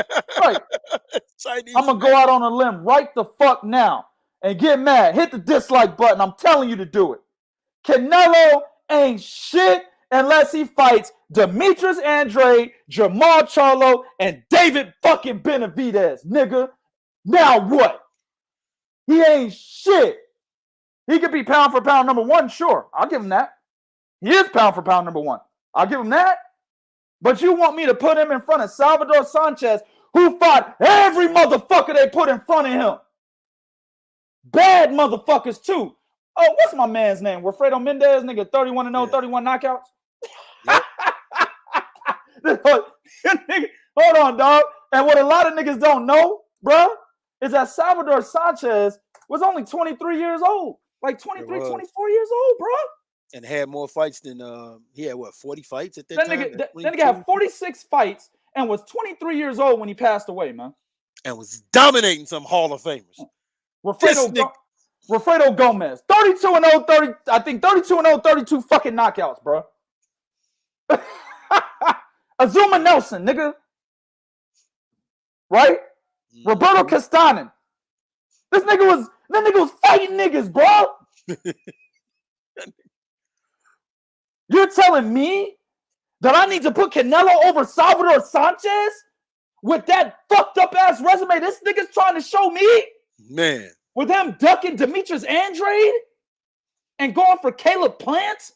B: Chinese.
A: I'm gonna go out on a limb right the fuck now and get mad. Hit the dislike button. I'm telling you to do it. Canelo ain't shit unless he fights Demetrius Andrade, Jamal Charlo, and David fucking Benavidez, nigga. Now what? He ain't shit. He could be pound for pound number one, sure. I'll give him that. He is pound for pound number one. I'll give him that. But you want me to put him in front of Salvador Sanchez, who fought every motherfucker they put in front of him. Bad motherfuckers, too. Oh, what's my man's name? Wilfredo Mendez, nigga, 31-0, yeah. 31 knockouts. Yep. Hold on, dog. And what a lot of niggas don't know, bro, is that Salvador Sanchez was only 23 years old. Like 23, 24 years old, bro.
B: And had more fights than he had, what, 40 fights at that time?
A: That nigga had 46 fights and was 23 years old when he passed away, man.
B: And was dominating some Hall of Famers.
A: Wilfredo Gomez, 32-0, 30, I think 32-0, 32 fucking knockouts, bro. Azuma Nelson, nigga. Right? Mm-hmm. Roberto Castanen. This nigga was fighting niggas, bro. You're telling me that I need to put Canelo over Salvador Sanchez with that fucked up ass resume this nigga's trying to show me?
B: Man.
A: With him ducking Demetrius Andrade and going for Caleb Plant?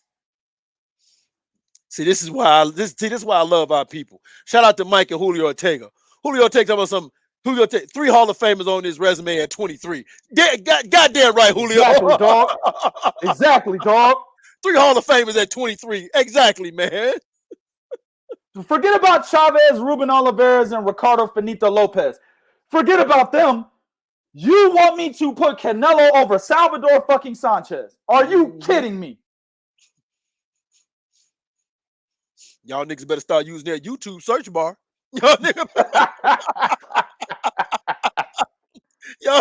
B: See, this is why I love our people. Shout out to Mike and Julio Ortega. Julio Ortega about some. Julio, 3 Hall of Famers on his resume at 23. Goddamn right, Julio.
A: Exactly, dog. Exactly, dog.
B: 3 Hall of Famers at 23. Exactly, man.
A: Forget about Chavez, Ruben Olivares, and Ricardo Finito Lopez. Forget about them. You want me to put Canelo over Salvador fucking Sanchez? Are you kidding me?
B: Y'all niggas better start using that YouTube search bar. Y'all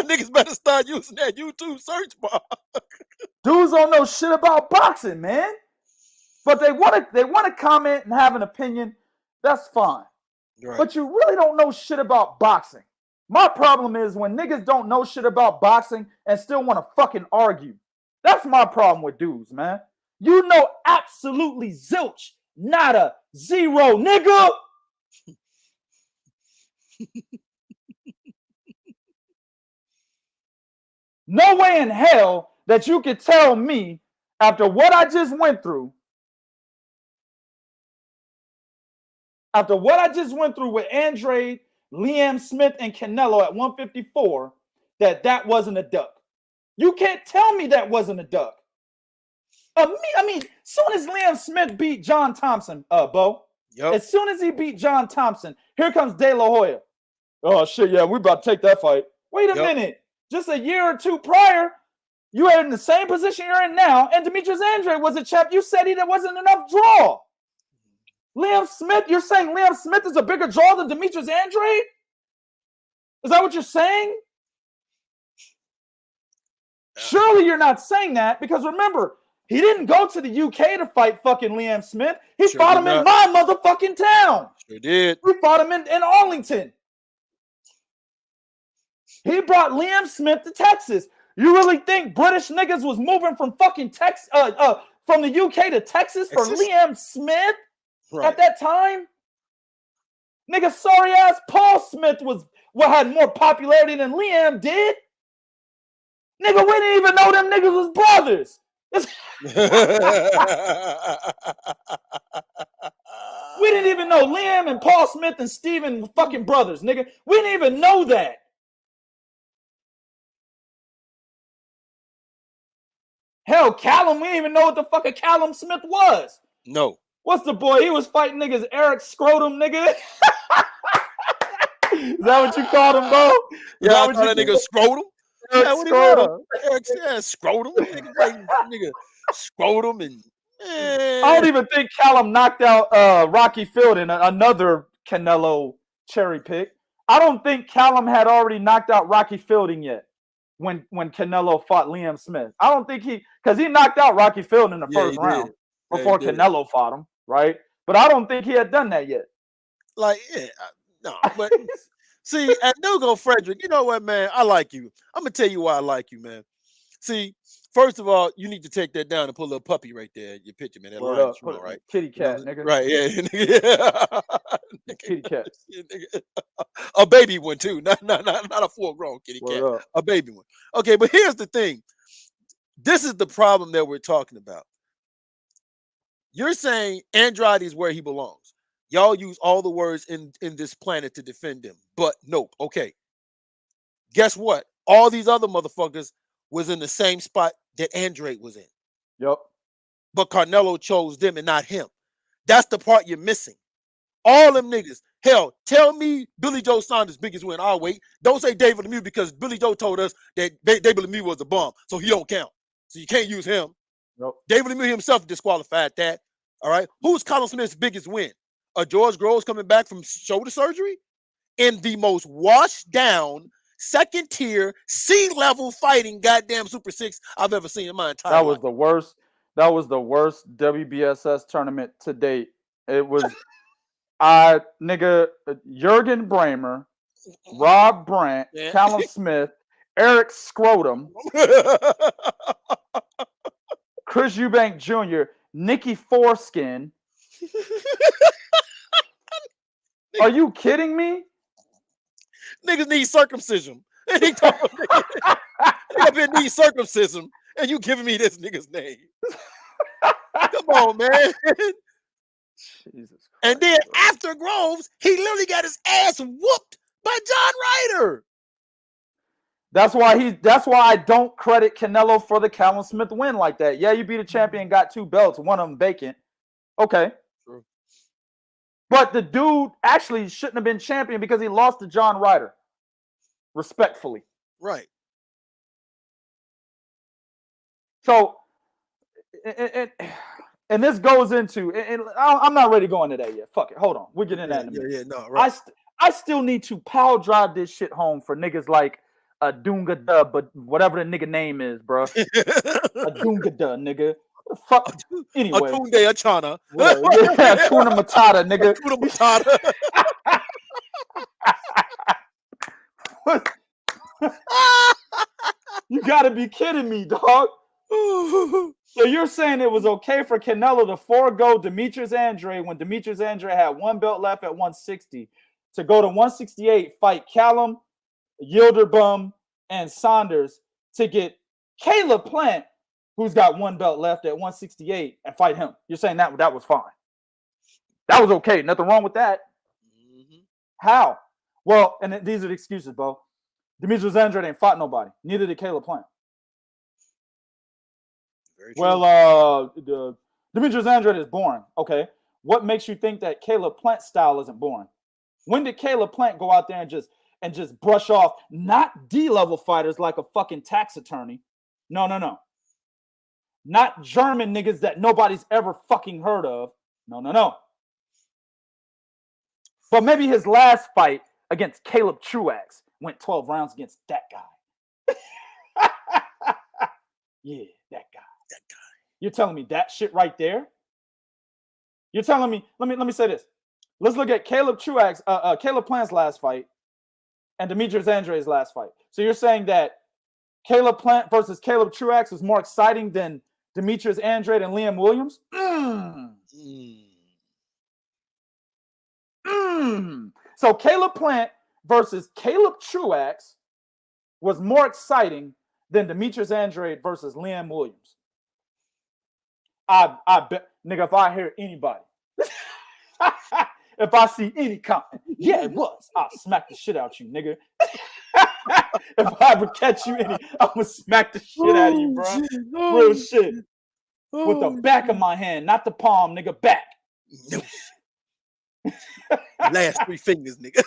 B: niggas better start using that YouTube search bar.
A: Dudes don't know shit about boxing, man. But they want to comment and have an opinion. That's fine. Right. But you really don't know shit about boxing. My problem is when niggas don't know shit about boxing and still want to fucking argue. That's my problem with dudes, man. You know absolutely zilch, nada, zero, nigga. No way in hell that you could tell me after what I just went through, with Andre, Liam Smith, and Canelo at 154, that wasn't a duck. You can't tell me that wasn't a duck. I mean, soon as Liam Smith beat John Thompson, Bo, as soon as he beat John Thompson, here comes De La Hoya. Oh, shit, yeah, we about to take that fight. Wait a minute. Just a year or two prior, you were in the same position you're in now, and Demetrius Andre was a champ. You said there wasn't enough draw. Liam Smith, you're saying Liam Smith is a bigger draw than Demetrius Andre? Is that what you're saying? Surely you're not saying that, because remember, he didn't go to the UK to fight fucking Liam Smith. He fought him in my motherfucking town.
B: Sure did.
A: We fought him in Arlington. He brought Liam Smith to Texas. You really think British niggas was moving from fucking from the UK to Texas for Liam Smith at that time? Nigga, sorry ass Paul Smith had more popularity than Liam did. Nigga, we didn't even know them niggas was brothers. We didn't even know Liam and Paul Smith and Steven were fucking brothers, nigga. We didn't even know that. Hell, Callum, we didn't even know what the fuck a Callum Smith was.
B: No.
A: What's the boy? He was fighting niggas Eric Scrotum, nigga. Is that what you called him, bro?
B: Yeah, I call that nigga Scrotum. Yeah, what Scrotum. Eric Scrotum. Nigga Scrotum and
A: I don't even think Callum knocked out Rocky Fielding, another Canelo cherry pick. I don't think Callum had already knocked out Rocky Fielding yet when Canelo fought Liam Smith. I don't think because he knocked out Rocky Fielding in the first round before Canelo fought him, right? But I don't think he had done that yet.
B: Like, no, but see, at No-Go Frederick, you know what, man? I like you. I'm gonna tell you why I like you, man. See, first of all, you need to take that down and put a little puppy right there. Your picture, man. That lion, right?
A: Kitty cat, nigga.
B: Right, yeah.
A: Kitty cat.
B: A baby one too, not a full-grown kitty cat. A baby one. Okay, but here's the thing. This is the problem that we're talking about. You're saying Andrade is where he belongs. Y'all use all the words in this planet to defend him, but nope. Okay. Guess what? All these other motherfuckers was in the same spot that Andre was in.
A: Yep.
B: But Canelo chose them and not him. That's the part you're missing. All them niggas. Hell, tell me Billy Joe Saunders' biggest win. I'll wait. Don't say David Lemieux, because Billy Joe told us that David Lemieux was a bum, so he don't count. So you can't use him.
A: Nope.
B: David Lemieux himself disqualified that. All right. Who's Colin Smith's biggest win? George Groves coming back from shoulder surgery in the most washed down, second tier, C-level fighting goddamn Super 6 I've ever seen in my entire life.
A: That was the worst WBSS tournament to date. It was Jurgen Bramer, Rob Brandt, Callum Smith, Eric Scrotum, Chris Eubank Jr., Nikki Foreskin. Are you kidding me?
B: Niggas need circumcision. They need circumcision, and you giving me this nigga's name. Come on, man. Jesus Christ. And then after Groves, he literally got his ass whooped by John Ryder.
A: That's why I don't credit Canelo for the Callum Smith win like that. Yeah, you beat a champion, got 2 belts, one of them vacant. Okay. True. But the dude actually shouldn't have been champion because he lost to John Ryder. Respectfully.
B: Right.
A: So, and this goes into, and I'm not ready to go into that yet. Fuck it. Hold on. We'll get into that in a minute.
B: Yeah, no, right.
A: I still need to power drive this shit home for niggas like Dunga Duh, but whatever the nigga name is, bro. Dunga Duh, nigga. Fuck. Anyway.
B: Atunde Achana.
A: Yeah, Tuna Matata, nigga.
B: Tuna Matata.
A: You got to be kidding me, dog. So you're saying it was okay for Canelo to forego Demetrius Andrade when Demetrius Andrade had one belt left at 160 to go to 168, fight Callum, Yildirim, and Saunders to get Caleb Plant, who's got one belt left at 168, and fight him. You're saying that was fine. That was okay. Nothing wrong with that.
B: Mm-hmm.
A: How? Well, and these are the excuses, Bo. Demetrius Andrade ain't fought nobody. Neither did Caleb Plant. Well, Demetrius Andrade is boring. Okay. What makes you think that Caleb Plant's style isn't boring? When did Caleb Plant go out there and just brush off not D-level fighters like a fucking tax attorney? No. Not German niggas that nobody's ever fucking heard of. No. But maybe his last fight against Caleb Truax went 12 rounds against that guy. Yeah, that guy. You're telling me that shit right there? You're telling me, let me say this. Let's look at Caleb Plant's last fight and Demetrius Andrade's last fight. So you're saying that Caleb Plant versus Caleb Truax is more exciting than Demetrius Andrade and Liam Williams? So Caleb Plant versus Caleb Truax was more exciting than Demetrius Andrade versus Liam Williams. I bet, nigga, if I hear anybody, if I see any comment, yeah, it was. I'll smack the shit out you, nigga. If I ever catch you any, I'm gonna smack the shit out of you, bro. Real shit. With the back of my hand, not the palm, nigga, back.
B: Last 3 fingers, nigga.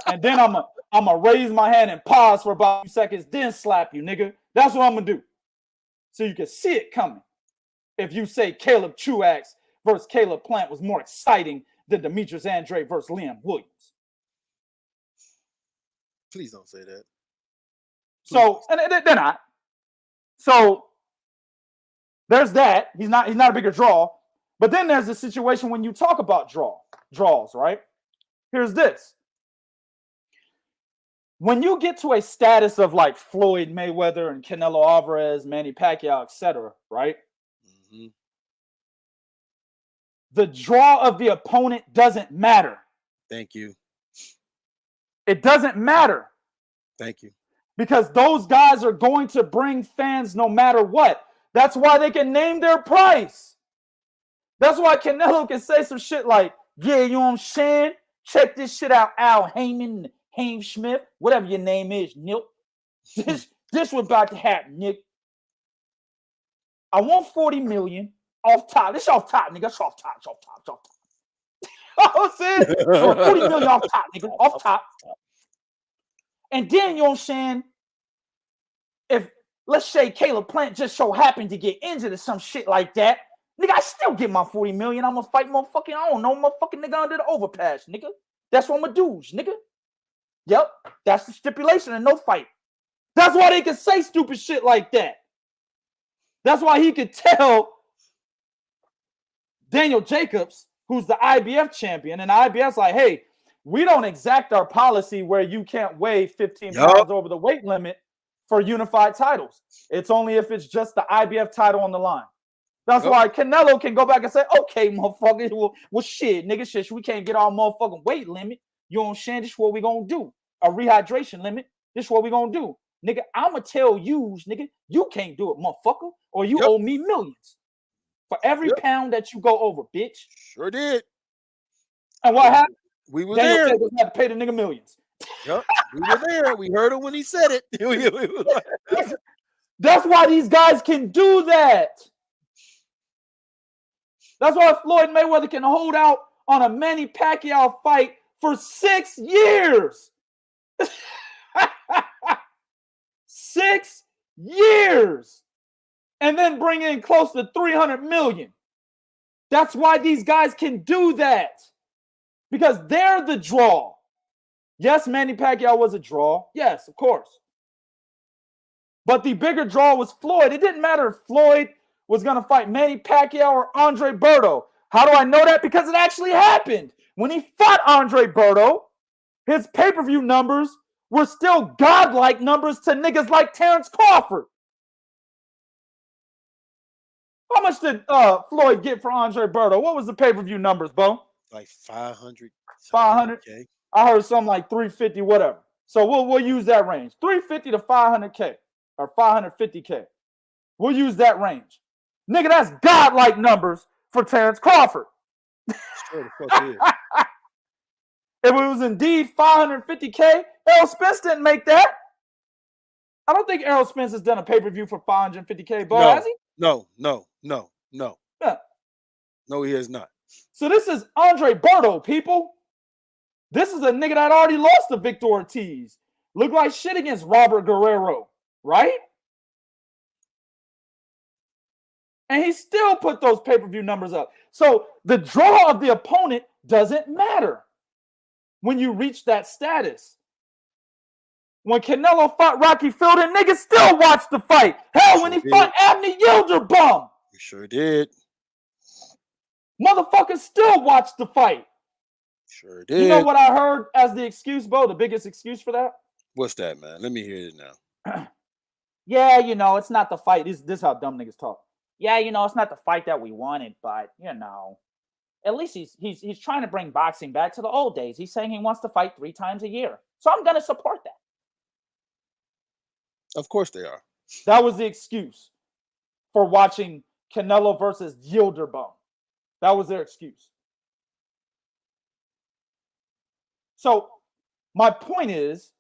A: And then I'm gonna raise my hand and pause for about 2 seconds, then slap you, nigga. That's what I'm gonna do. So you can see it coming. If you say Caleb Truax versus Caleb Plant was more exciting than Demetrius Andrade versus Liam Williams.
B: Please don't say that.
A: So, and they're not. So there's that. He's not a bigger draw. But then there's a situation when you talk about draws, right? Here's this. When you get to a status of like Floyd Mayweather and Canelo Alvarez, Manny Pacquiao, etc., right? Mm-hmm. The draw of the opponent doesn't matter.
B: Thank you.
A: It doesn't matter.
B: Thank you.
A: Because those guys are going to bring fans no matter what. That's why they can name their price. That's why Canelo can say some shit like, yeah, you know what I'm saying? Check this shit out, Al Heyman, Haim Smith, whatever your name is, Nick. This was about to happen, Nick. I want 40 million off top. This off top, nigga. It's off top. You know what I'm saying? 40 million off top, nigga. Off top. And then, you know what I'm saying? If, let's say, Caleb Plant just so happened to get injured or some shit like that, nigga, I still get my 40 million. I'm gonna fight motherfucking, I don't know, motherfucking nigga under the overpass, nigga. That's what I'm gonna do, nigga. Yep, that's the stipulation and no fight. That's why they can say stupid shit like that. That's why he could tell Daniel Jacobs, who's the IBF champion, and the IBF's like, hey, we don't exact our policy where you can't weigh 15 pounds over the weight limit for unified titles. It's only if it's just the IBF title on the line. That's why Canelo can go back and say, okay, motherfucker, well shit, nigga, shit, we can't get our motherfucking weight limit. You know what I'm saying? This is what we gonna do. A rehydration limit. This is what we gonna do. Nigga, I'ma tell you, nigga, you can't do it, motherfucker, or you owe me millions for every pound that you go over, bitch.
B: Sure did.
A: And what happened?
B: We were
A: Daniel
B: there.
A: Jacobs had to pay the nigga millions.
B: Yep, we were there. We heard him when he said it.
A: That's why these guys can do that. That's why Floyd Mayweather can hold out on a Manny Pacquiao fight for 6 years. 6 years. And then bring in close to 300 million. That's why these guys can do that. Because they're the draw. Yes, Manny Pacquiao was a draw. Yes, of course. But the bigger draw was Floyd. It didn't matter if Floyd was going to fight Manny Pacquiao or Andre Berto. How do I know that? Because it actually happened. When he fought Andre Berto, his pay-per-view numbers were still godlike numbers to niggas like Terence Crawford. How much did Floyd get for Andre Berto? What was the pay-per-view numbers, Bo?
B: Like 500.
A: 500.
B: Okay.
A: I heard something like 350, whatever. So we'll use that range. 350 to 500K or 550K. We'll use that range. Nigga, that's godlike numbers for Terence Crawford.
B: Sure the fuck is.
A: If it was indeed 550K, Errol Spence didn't make that. I don't think Errol Spence has done a pay-per-view for 550K, Bo, has he?
B: No.
A: Yeah.
B: No, he has not.
A: So this is Andre Berto, people. This is a nigga that already lost to Victor Ortiz. Looked like shit against Robert Guerrero, right? And he still put those pay-per-view numbers up. So the draw of the opponent doesn't matter when you reach that status. When Canelo fought Rocky Fielding, niggas still watched the fight. Hell, when he fought Abner Yildirim,
B: We sure did.
A: motherfuckers still watched the fight.
B: Sure did.
A: You know what I heard as the excuse, Bo? The biggest excuse for that?
B: What's that, man? Let me hear it now.
A: Yeah, you know, it's not the fight. This is how dumb niggas talk. Yeah, you know, it's not the fight that we wanted, but you know, at least he's trying to bring boxing back to the old days. He's saying he wants to fight 3 times a year. So I'm gonna support that.
B: Of course they are.
A: That was the excuse for watching Canelo versus Yildirim. That was their excuse. So my point is,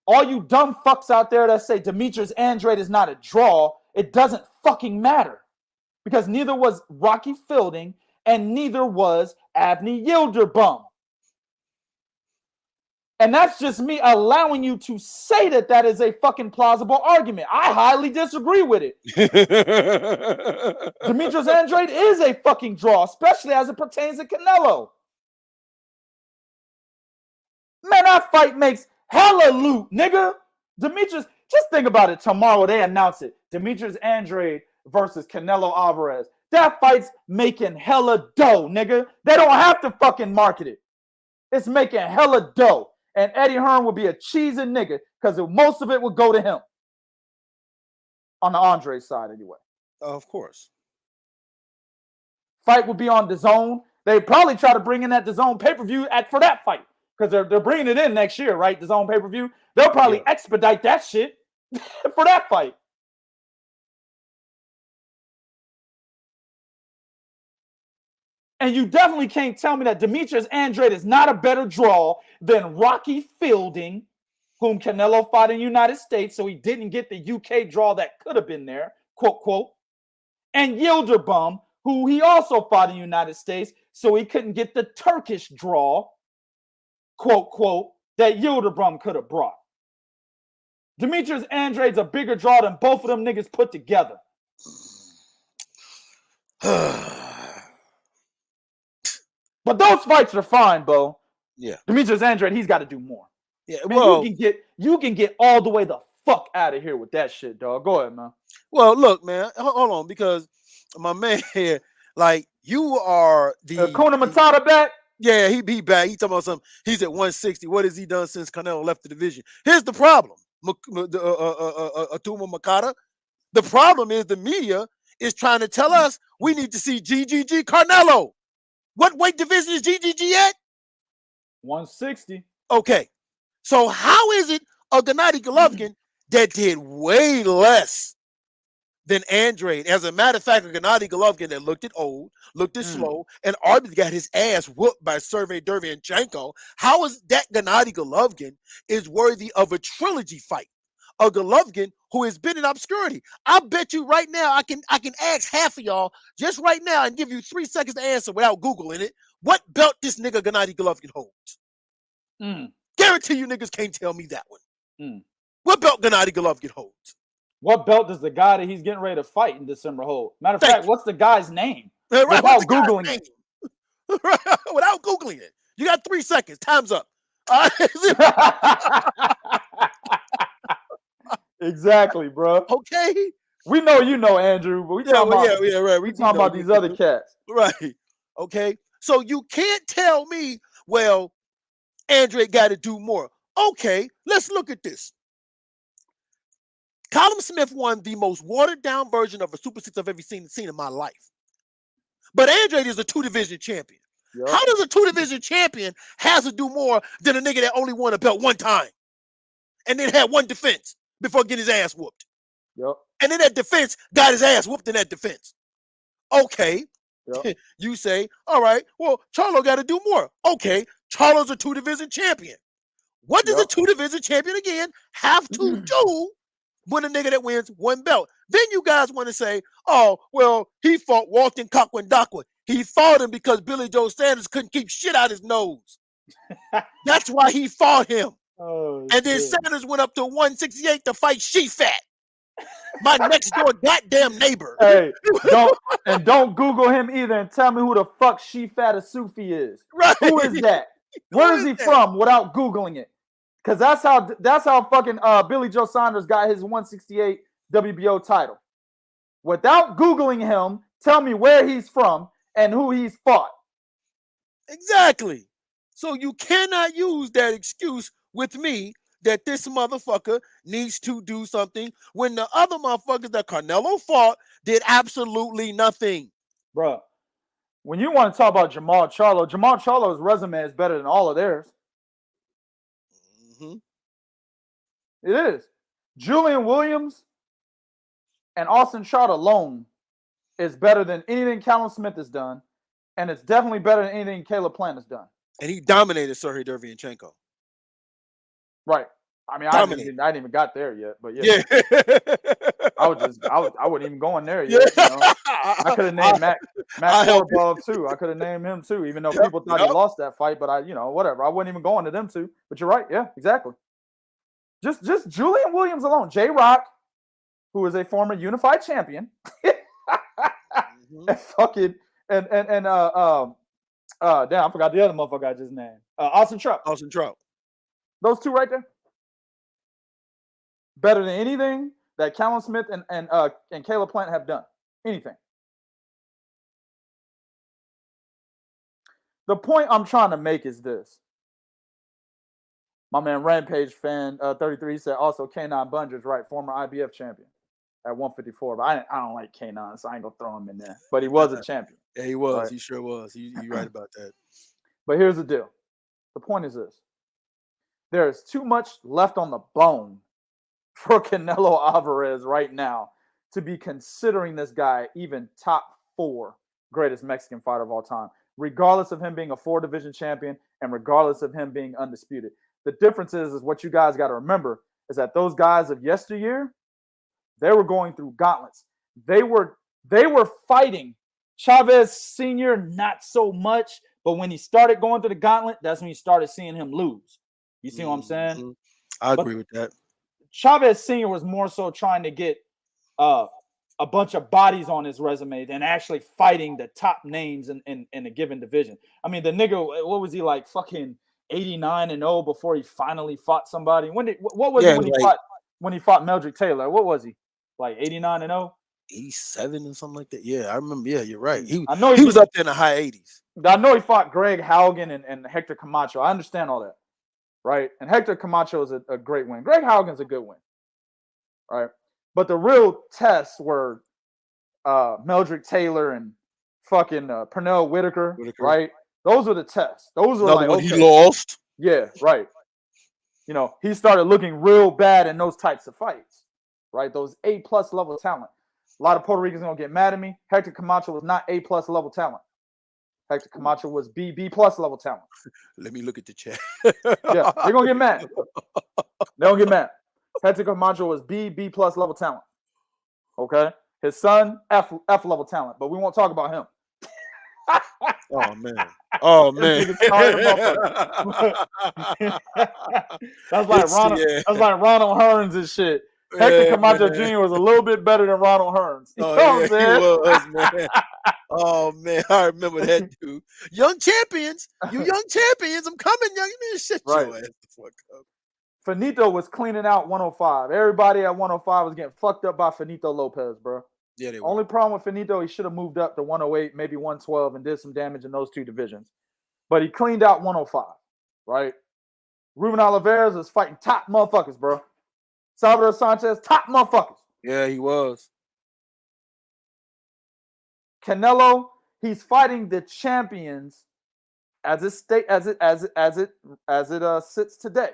A: all you dumb fucks out there that say Demetrius Andrade is not a draw, it doesn't fucking matter. Because neither was Rocky Fielding and neither was Abner Yildirim. And that's just me allowing you to say that that is a fucking plausible argument. I highly disagree with it. Demetrius Andrade is a fucking draw, especially as it pertains to Canelo. Man, that fight makes hella loot, nigga. Demetrius, just think about it. Tomorrow they announce it. Demetrius Andrade versus Canelo Alvarez. That fight's making hella dough, nigga. They don't have to fucking market it. It's making hella dough. And Eddie Hearn would be a cheesing nigga because most of it would go to him. On the Andre side, anyway.
B: Of course.
A: Fight would be on DAZN. They probably try to bring in that DAZN pay-per-view for that fight. Because they're bringing it in next year, right? DAZN pay-per-view. They'll probably expedite that shit for that fight. And you definitely can't tell me that Demetrius Andrade is not a better draw than Rocky Fielding, whom Canelo fought in the United States, so he didn't get the UK draw that could have been there, quote, quote. And Yildirim, who he also fought in the United States, so he couldn't get the Turkish draw, quote, quote, that Yildirim could have brought. Demetrius Andrade's a bigger draw than both of them niggas put together. But those fights are fine, Bo.
B: Yeah.
A: Demetrius Andrade, he's got to do more.
B: Yeah.
A: Man,
B: well,
A: you can get all the way the fuck out of here with that shit, dog. Go ahead, man.
B: Well, look, man. Hold on, because my man here, like, you are the
A: Kuna Matata back.
B: Yeah, he back. He talking about something. He's at 160. What has he done since Canelo left the division? Here's the problem, Atuma Makata. The problem is the media is trying to tell us we need to see GGG Canelo. What weight division is GGG at?
A: 160.
B: Okay. So how is it a Gennady Golovkin that did way less than Andrade? As a matter of fact, a Gennady Golovkin that looked at old, looked at slow, and arguably got his ass whooped by Sergey Derevyanchenko. How is that Gennady Golovkin is worthy of a trilogy fight? A Golovkin who has been in obscurity. I bet you right now I can ask half of y'all just right now and give you 3 seconds to answer without Googling it. What belt this nigga Gennady Golovkin holds? Guarantee you niggas can't tell me that one. What belt Gennady Golovkin holds?
A: What belt does the guy that he's getting ready to fight in December hold? Matter of fact, what's the guy's name?
B: Right,
A: without Googling it.
B: Without Googling it. You got 3 seconds. Time's up.
A: Exactly, bro.
B: Okay.
A: We know you know, Andrew, but we talking about, we talking about these other cats.
B: Right. Okay. So you can't tell me, well, Andre got to do more. Okay, let's look at this. Callum Smith won the most watered down version of a Super 6 I've ever seen in my life. But Andrade is a 2-division champion. Yep. How does a 2-division champion has to do more than a nigga that only won a belt one time and then had one defense before getting his ass whooped?
A: Yep.
B: And then that defense got his ass whooped in that defense. Okay.
A: Yep.
B: You say, all right, well, Charlo got to do more. Okay, Charlo's a 2-division champion. What does a 2-division champion again have to do when a nigga that wins one belt? Then you guys want to say, oh, well, he fought Walton Kakwandakwa. He fought him because Billy Joe Sanders couldn't keep shit out his nose. That's why he fought him.
A: Oh,
B: and then Sanders went up to 168 to fight She-Fat, my next door goddamn neighbor.
A: Hey, don't Google him either and tell me who the fuck She-Fat Sufi is.
B: Right.
A: Who is that? Where is he from without Googling it? Because that's how fucking Billy Joe Saunders got his 168 WBO title. Without Googling him, tell me where he's from and who he's fought.
B: Exactly. So you cannot use that excuse with me that this motherfucker needs to do something when the other motherfuckers that Canelo fought did absolutely nothing.
A: Bruh, when you want to talk about Jamal Charlo's resume is better than all of theirs.
B: Mm-hmm.
A: It is. Julian Williams and Austin Trout alone is better than anything Callum Smith has done, and it's definitely better than anything Caleb Plant has done.
B: And he dominated Sergey Derevyanchenko.
A: Right. I mean, I didn't even got there yet, but yeah. I wasn't even going there yet. You know? I could have named Matt Korobov too. I could have named him too, even though people thought he lost that fight. But whatever. I wasn't even going to them two. But you're right. Yeah, exactly. Just Julian Williams alone, J Rock, who is a former unified champion, and fucking damn, I forgot the other motherfucker I just named. Austin Trout.
B: Austin Trout.
A: Those two right there. Better than anything that Callum Smith and Caleb Plant have done. Anything. The point I'm trying to make is this. My man Rampage fan 33 said also K9 Bunger's right, former IBF champion at 154. But I don't like K9, so I ain't gonna throw him in there. But he was a champion.
B: Yeah, he was.
A: Right?
B: He sure was. You right about that.
A: But here's the deal. The point is this. There is too much left on the bone for Canelo Alvarez right now to be considering this guy even top 4 greatest Mexican fighter of all time, regardless of him being a 4-division champion and regardless of him being undisputed. The difference is what you guys got to remember is that those guys of yesteryear, they were going through gauntlets. They were fighting. Chavez Sr., not so much, but when he started going through the gauntlet, that's when you started seeing him lose. You see what I'm saying?
B: I agree with that.
A: Chavez Sr. was more so trying to get a bunch of bodies on his resume than actually fighting the top names in a given division. I mean, the nigga, what was he like, fucking 89-0 before he finally fought somebody? What was he when he fought Meldrick Taylor? What was he? Like 89-0?
B: 87 or something like that. Yeah, I remember. Yeah, you're right. He
A: he
B: was up there in the high 80s.
A: I know he fought Greg Haugen and Hector Camacho. I understand all that. Right? And Hector Camacho is a great win. Greg Haugen's a good win. Right? But the real tests were Meldrick Taylor and fucking Pernell Whitaker, right? Those were the tests. Those were like,
B: he lost.
A: Yeah, right. You know, he started looking real bad in those types of fights, right? Those A+ level talent. A lot of Puerto Ricans gonna get mad at me. Hector Camacho was not A+ level talent. Hector Camacho was B+ level talent.
B: Let me look at the chat.
A: Yeah, they're gonna get mad. They don't get mad. Hector Camacho was B+ level talent. Okay, his son F level talent, but we won't talk about him.
B: Oh man! Oh man!
A: That's like Ronald. Yeah. That's like Ronald Hearns and shit. Hector Camacho Jr. was a little bit better than Ronald Hearns. You know what I'm saying?
B: He was, man. Oh man, I remember that dude. Young champions, you young champions. I'm coming, young man. Shit,
A: right.
B: Your ass the fuck up.
A: Finito was cleaning out 105. Everybody at 105 was getting fucked up by Finito Lopez, bro.
B: Yeah, they were.
A: Only problem with Finito, he should have moved up to 108, maybe 112, and did some damage in those two divisions. But he cleaned out 105, right? Ruben Oliveira was fighting top motherfuckers, bro. Salvador Sanchez, top motherfuckers.
B: Yeah, he was.
A: Canelo, he's fighting the champions as it sits today.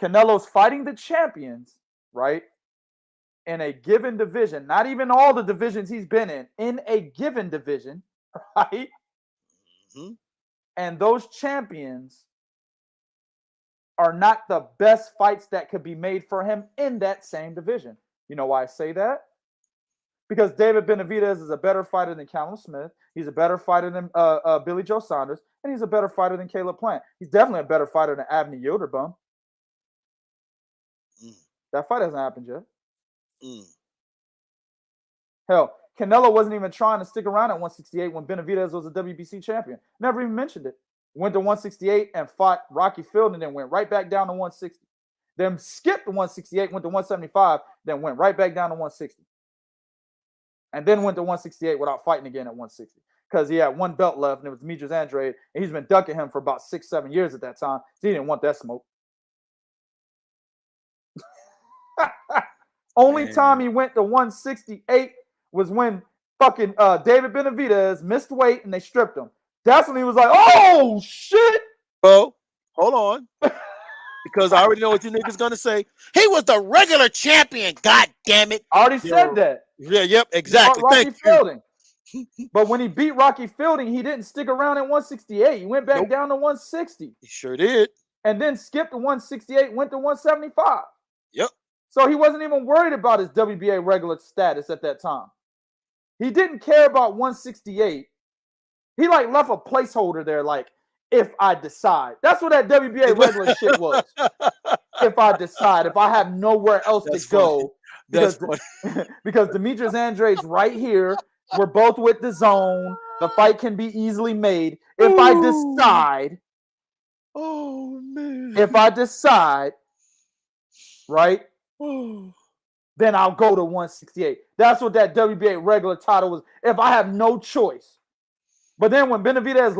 A: Canelo's fighting the champions, right? In a given division, not even all the divisions he's been in a given division, right?
B: Mm-hmm.
A: And those champions are not the best fights that could be made for him in that same division. You know why I say that? Because David Benavidez is a better fighter than Callum Smith. He's a better fighter than Billy Joe Saunders. And he's a better fighter than Caleb Plant. He's definitely a better fighter than Avni Yildirim. That fight hasn't happened yet. Hell, Canelo wasn't even trying to stick around at 168 when Benavidez was a WBC champion. Never even mentioned it. Went to 168 and fought Rocky Fielding and then went right back down to 160. Then skipped to 168, went to 175, then went right back down to 160. And then went to 168 without fighting again at 160. Because he had one belt left, and it was Demetrius Andrade, and he's been ducking him for about 6-7 years at that time. So he didn't want that smoke. Only time he went to 168 was when fucking David Benavidez missed weight and they stripped him. That's when he was like, oh, shit.
B: Bro, hold on. Because I already know what you niggas gonna say. He was the regular champion, god damn it.
A: I already said that.
B: Yeah, yep, exactly.
A: Rocky Fielding. But when he beat Rocky Fielding, he didn't stick around at 168. He went back down to 160.
B: He sure did.
A: And then skipped to 168, went to 175.
B: Yep.
A: So he wasn't even worried about his WBA regular status at that time. He didn't care about 168. He like left a placeholder there, like, if I decide. That's what that WBA regular shit was. If I decide, if I have nowhere else to go. Because Demetrius Andrade's right here. We're both with the zone. The fight can be easily made. If I decide.
B: Oh, man.
A: If I decide, right? Then I'll go to 168. That's what that WBA regular title was. If I have no choice. But then when Benavidez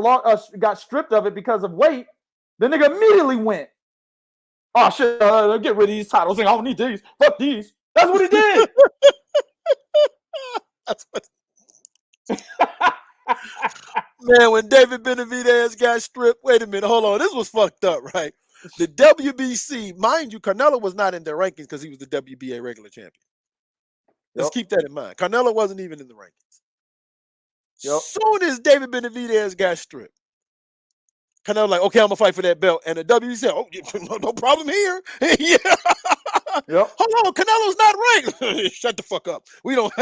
A: got stripped of it because of weight, the nigga immediately went, oh, shit, get rid of these titles. I don't need these. Fuck these. That's what he did.
B: That's what. Man, when David Benavidez got stripped, wait a minute, hold on. This was fucked up, right? The WBC, mind you, Canelo was not in their rankings because he was the WBA regular champion. Let's keep that in mind. Canelo wasn't even in the rankings. Soon as David Benavidez got stripped, Canelo like, okay, I'm gonna fight for that belt. And the WBC said, oh, no problem here. Yeah.
A: Yep.
B: Hold on, Canelo's not ranked. Shut the fuck up. We don't.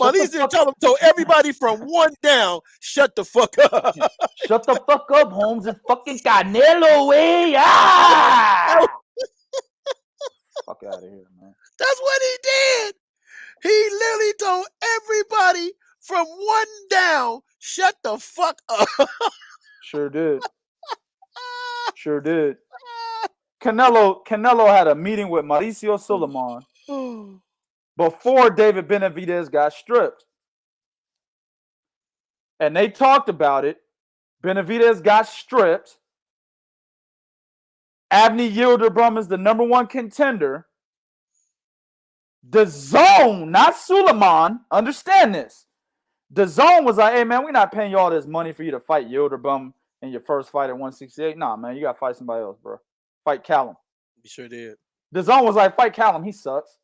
B: Mauricio told everybody from one down, shut the fuck up.
A: Shut the fuck up, Holmes. It's fucking Canelo, eh? Ah! Fuck out of here, man.
B: That's what he did. He literally told everybody from one down, shut the fuck up.
A: Sure did. Sure did. Canelo had a meeting with Mauricio Sulaiman before David Benavidez got stripped. And they talked about it. Benavidez got stripped. Avni Yildirim is the number one contender. The zone, not Sulaiman, understand this. The zone was like, hey, man, we're not paying you all this money for you to fight Yildirim in your first fight at 168. Nah, man, you got to fight somebody else, bro. Fight Callum.
B: You sure did.
A: The zone was like, fight Callum. He sucks.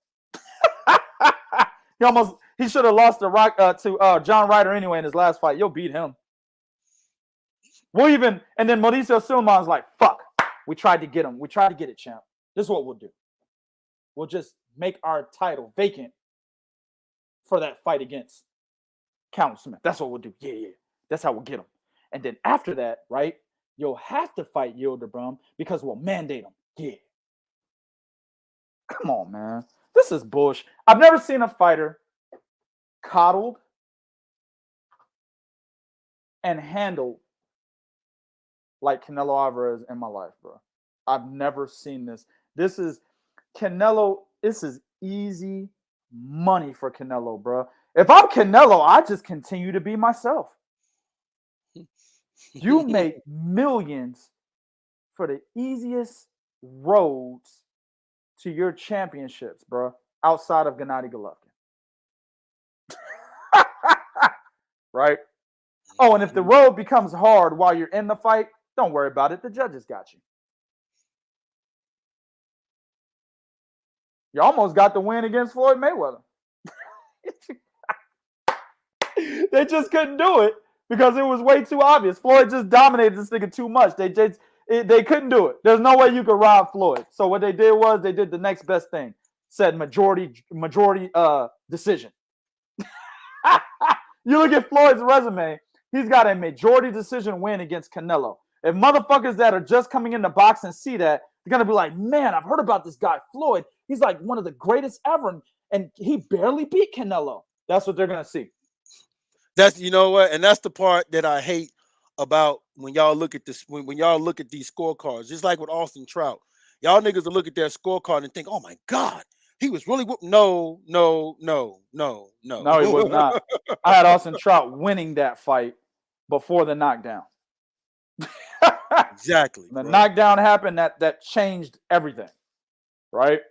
A: He should have lost to John Ryder anyway in his last fight. You'll beat him. And then Mauricio Sulaiman's like, fuck. We tried to get him. We tried to get it, champ. This is what we'll do. We'll just make our title vacant for that fight against Callum Smith. That's what we'll do. Yeah. That's how we'll get him. And then after that, right, you'll have to fight Yildirim because we'll mandate him. Yeah. Come on, man. This is bullshit. I've never seen a fighter coddled and handled like Canelo Alvarez in my life, bro. I've never seen this. This is easy money for Canelo, bro. If I'm Canelo, I just continue to be myself. You make millions for the easiest roads to your championships, bro, outside of Gennady Golovkin. Right? Oh, and if the road becomes hard while you're in the fight, don't worry about it. The judges got you. You almost got the win against Floyd Mayweather. They just couldn't do it because it was way too obvious. Floyd just dominated this nigga too much. They couldn't do it. There's no way you could rob Floyd. So what they did was they did the next best thing. Said majority decision. You look at Floyd's resume, he's got a majority decision win against Canelo. If motherfuckers that are just coming in the box and see that, they're going to be like, man, I've heard about this guy, Floyd. He's like one of the greatest ever, and he barely beat Canelo. That's what they're going to see.
B: That's, you know what? And that's the part that I hate about when y'all look at this, when y'all look at these scorecards, just like with Austin Trout. Y'all niggas will look at their scorecard and think, oh my God, he was really No, he
A: was not. I had Austin Trout winning that fight before the knockdown.
B: Exactly.
A: The knockdown happened, that changed everything. Right?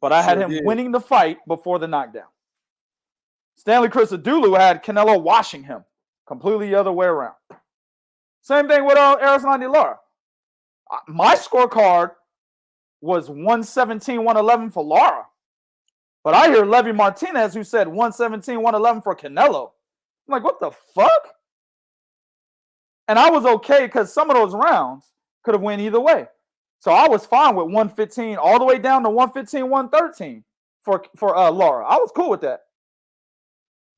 A: But I had him winning the fight before the knockdown. Stanley Christodoulou had Canelo washing him completely the other way around. Same thing with Oleksandr Lara. My scorecard was 117-111 for Lara. But I hear Levy Martinez who said 117-111 for Canelo. I'm like, what the fuck? And I was okay because some of those rounds could have went either way. So I was fine with 115 all the way down to 115-113 for Lara. I was cool with that.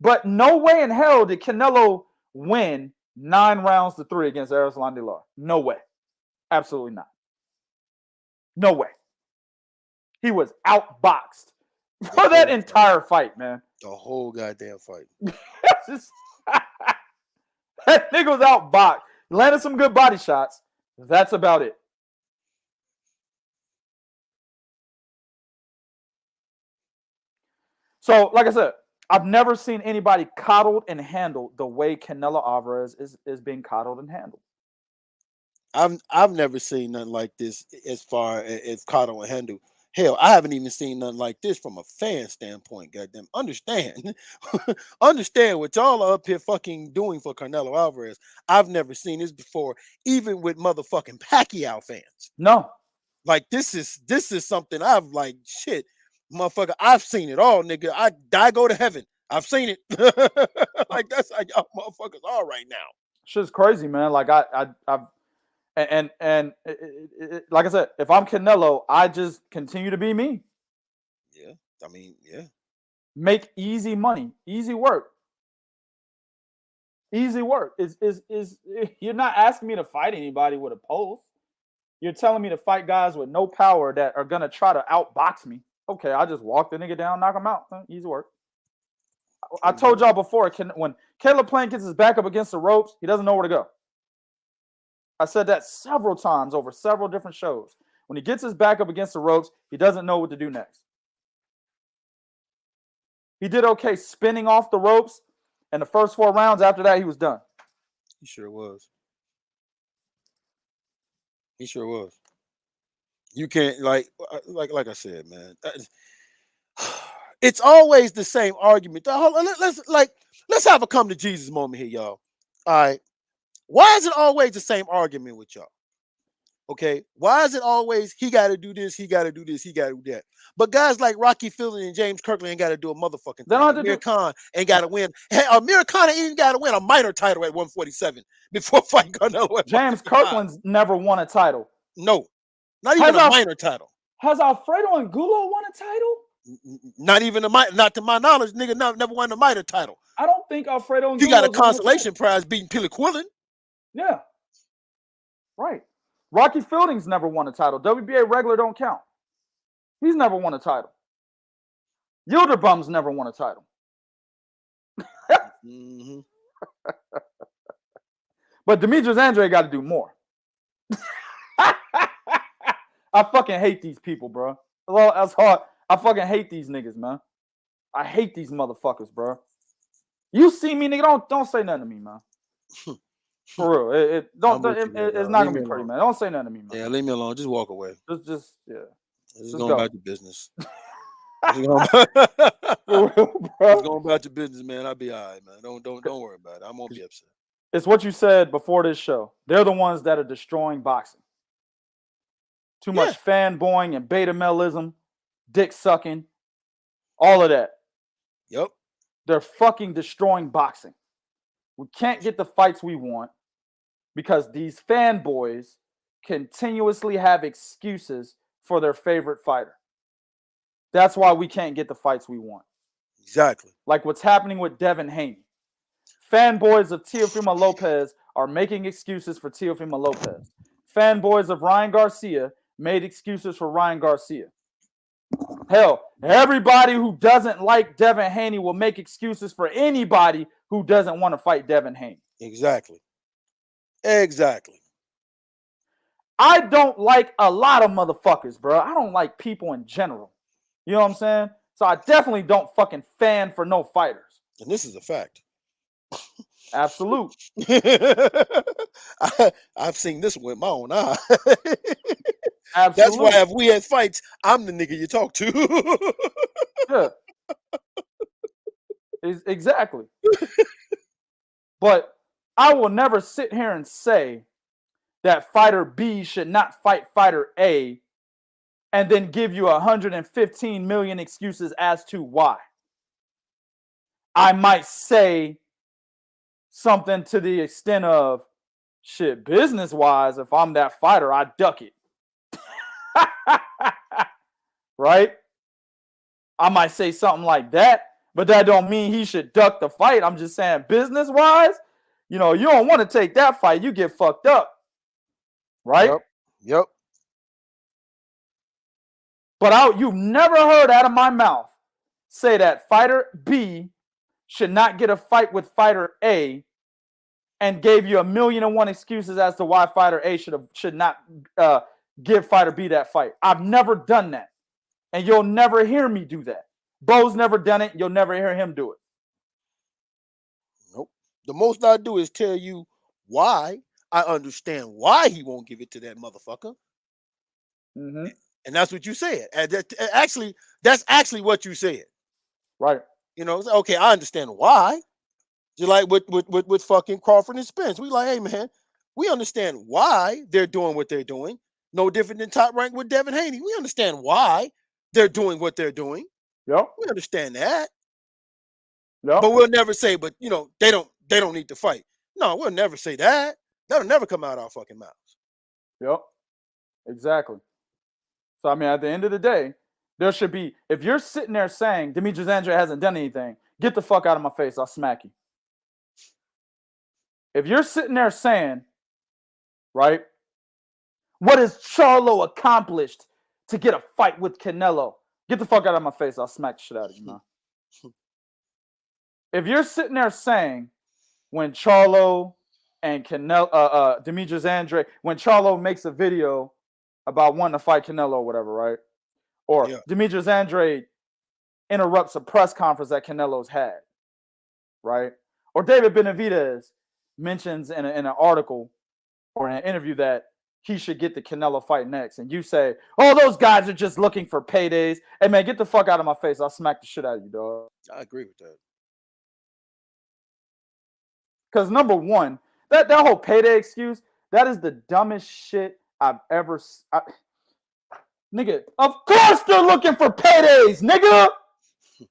A: But no way in hell did Canelo win 9-3 against Oleksandr Lara. No way. Absolutely not. No way. He was outboxed for that entire fight, man.
B: The whole goddamn fight.
A: That nigga was outboxed. Landed some good body shots. That's about it. So, like I said, I've never seen anybody coddled and handled the way Canelo Alvarez is being coddled and handled.
B: I've never seen nothing like this as far as coddle and handle. Hell, I haven't even seen nothing like this from a fan standpoint. Goddamn, understand what y'all are up here fucking doing for Canelo Alvarez. I've never seen this before, even with motherfucking Pacquiao fans.
A: No,
B: like this is something I've like shit, motherfucker. I've seen it all, nigga. I go to heaven. I've seen it. Like that's how y'all motherfuckers are right now.
A: Shit's crazy, man. Like I've. And like I said, if I'm Canelo, I just continue to be me.
B: Yeah, I mean, yeah.
A: Make easy money, easy work. Easy work is you're not asking me to fight anybody with a post. You're telling me to fight guys with no power that are gonna try to outbox me. Okay, I just walk the nigga down, knock him out. Easy work. I told y'all before, when Caleb Plant gets his back up against the ropes, he doesn't know where to go. I said that several times over several different shows. When he gets his back up against the ropes, he doesn't know what to do next. He did okay spinning off the ropes, and the first 4 rounds after that, he was done.
B: He sure was. He sure was. You can't like I said, man. It's always the same argument. Let's have a come to Jesus moment here, y'all. All right. Why is it always the same argument with y'all? Okay, why is it always he got to do this, he got to do this, he got to do that? But guys like Rocky Fielding and James Kirkland ain't got to do a motherfucking thing. Amir Khan ain't got to win. Hey, Amir Khan ain't even got to win a minor title at 147 before fighting Canelo.
A: James Kirkland's never won a title.
B: No, not even a minor title.
A: Has Alfredo Angulo won a title?
B: Not even not to my knowledge, nigga. Never won a minor title.
A: I don't think Alfredo Angulo.
B: He got a consolation prize beating Pili Quillen.
A: Yeah, right. Rocky Fielding's never won a title. WBA regular don't count. He's never won a title. Yildirbum's never won a title.
B: Mm-hmm.
A: But Demetrius Andrade got to do more. I fucking hate these people, bro. Well, that's hard. I fucking hate these niggas, man. I hate these motherfuckers, bro. You see me, nigga, don't say nothing to me, man. For real. It's not gonna be pretty, man. Don't say nothing to me, man.
B: Yeah, leave me alone. Just walk away.
A: Just
B: Just going back to business.
A: For real, bro.
B: Just going back to business, man. I'll be all right, man. Don't worry about it. I won't be upset.
A: It's what you said before this show. They're the ones that are destroying boxing. Too much fanboying and beta maleism, dick sucking, all of that.
B: Yep.
A: They're fucking destroying boxing. We can't get the fights we want because these fanboys continuously have excuses for their favorite fighter. That's why we can't get the fights we want.
B: Exactly.
A: Like what's happening with Devin Haney. Fanboys of Teofimo Lopez are making excuses for Teofimo Lopez. Fanboys of Ryan Garcia made excuses for Ryan Garcia. Hell, everybody who doesn't like Devin Haney will make excuses for anybody who doesn't want to fight Devin Haney.
B: Exactly.
A: I don't like a lot of motherfuckers, bro. I don't like people in general. You know what I'm saying? So I definitely don't fucking fan for no fighters.
B: And this is a fact.
A: Absolute.
B: I've seen this with my own eye.
A: Absolute.
B: That's why if we had fights, I'm the nigga you talk to.
A: Yeah. Exactly. But I will never sit here and say that fighter B should not fight fighter A and then give you 115 million excuses as to why. I might say something to the extent of, shit, business-wise, if I'm that fighter, I duck it. Right? I might say something like that, but that don't mean he should duck the fight. I'm just saying business-wise, you know, you don't want to take that fight. You get fucked up. Right?
B: Yep.
A: But you've never heard out of my mouth say that fighter B should not get a fight with fighter A and gave you 1,000,001 excuses as to why fighter A should not give fighter B that fight. I've never done that. And you'll never hear me do that. Bo's never done it. You'll never hear him do it.
B: Nope. The most I do is tell you why I understand why he won't give it to that motherfucker.
A: Mm-hmm.
B: And that's what you said. And that's actually what you said.
A: Right.
B: You know, okay, I understand why. Just like with fucking Crawford and Spence. We like, hey man, we understand why they're doing what they're doing. No different than Top Rank with Devin Haney. We understand why they're doing what they're doing.
A: Yep.
B: We understand that.
A: Yep.
B: But we'll never say, but you know, they don't need to fight. No, we'll never say that. That'll never come out of our fucking mouths.
A: Yep. Exactly. So I mean, at the end of the day, there should be, if you're sitting there saying Demetrius Andrade hasn't done anything, get the fuck out of my face. I'll smack you. If you're sitting there saying, right, what has Charlo accomplished to get a fight with Canelo? Get the fuck out of my face. I'll smack the shit out of you, man. If you're sitting there saying when Charlo and Canelo, Demetrius Andrade, when Charlo makes a video about wanting to fight Canelo or whatever, right? Or Demetrius Andrade interrupts a press conference that Canelo's had, right? Or David Benavidez mentions in an article or in an interview that he should get the Canelo fight next. And you say, oh, those guys are just looking for paydays. Hey, man, get the fuck out of my face. I'll smack the shit out of you, dog.
B: I agree with that.
A: Because number one, that whole payday excuse, that is the dumbest shit I've ever... Nigga, of course they're looking for paydays, nigga!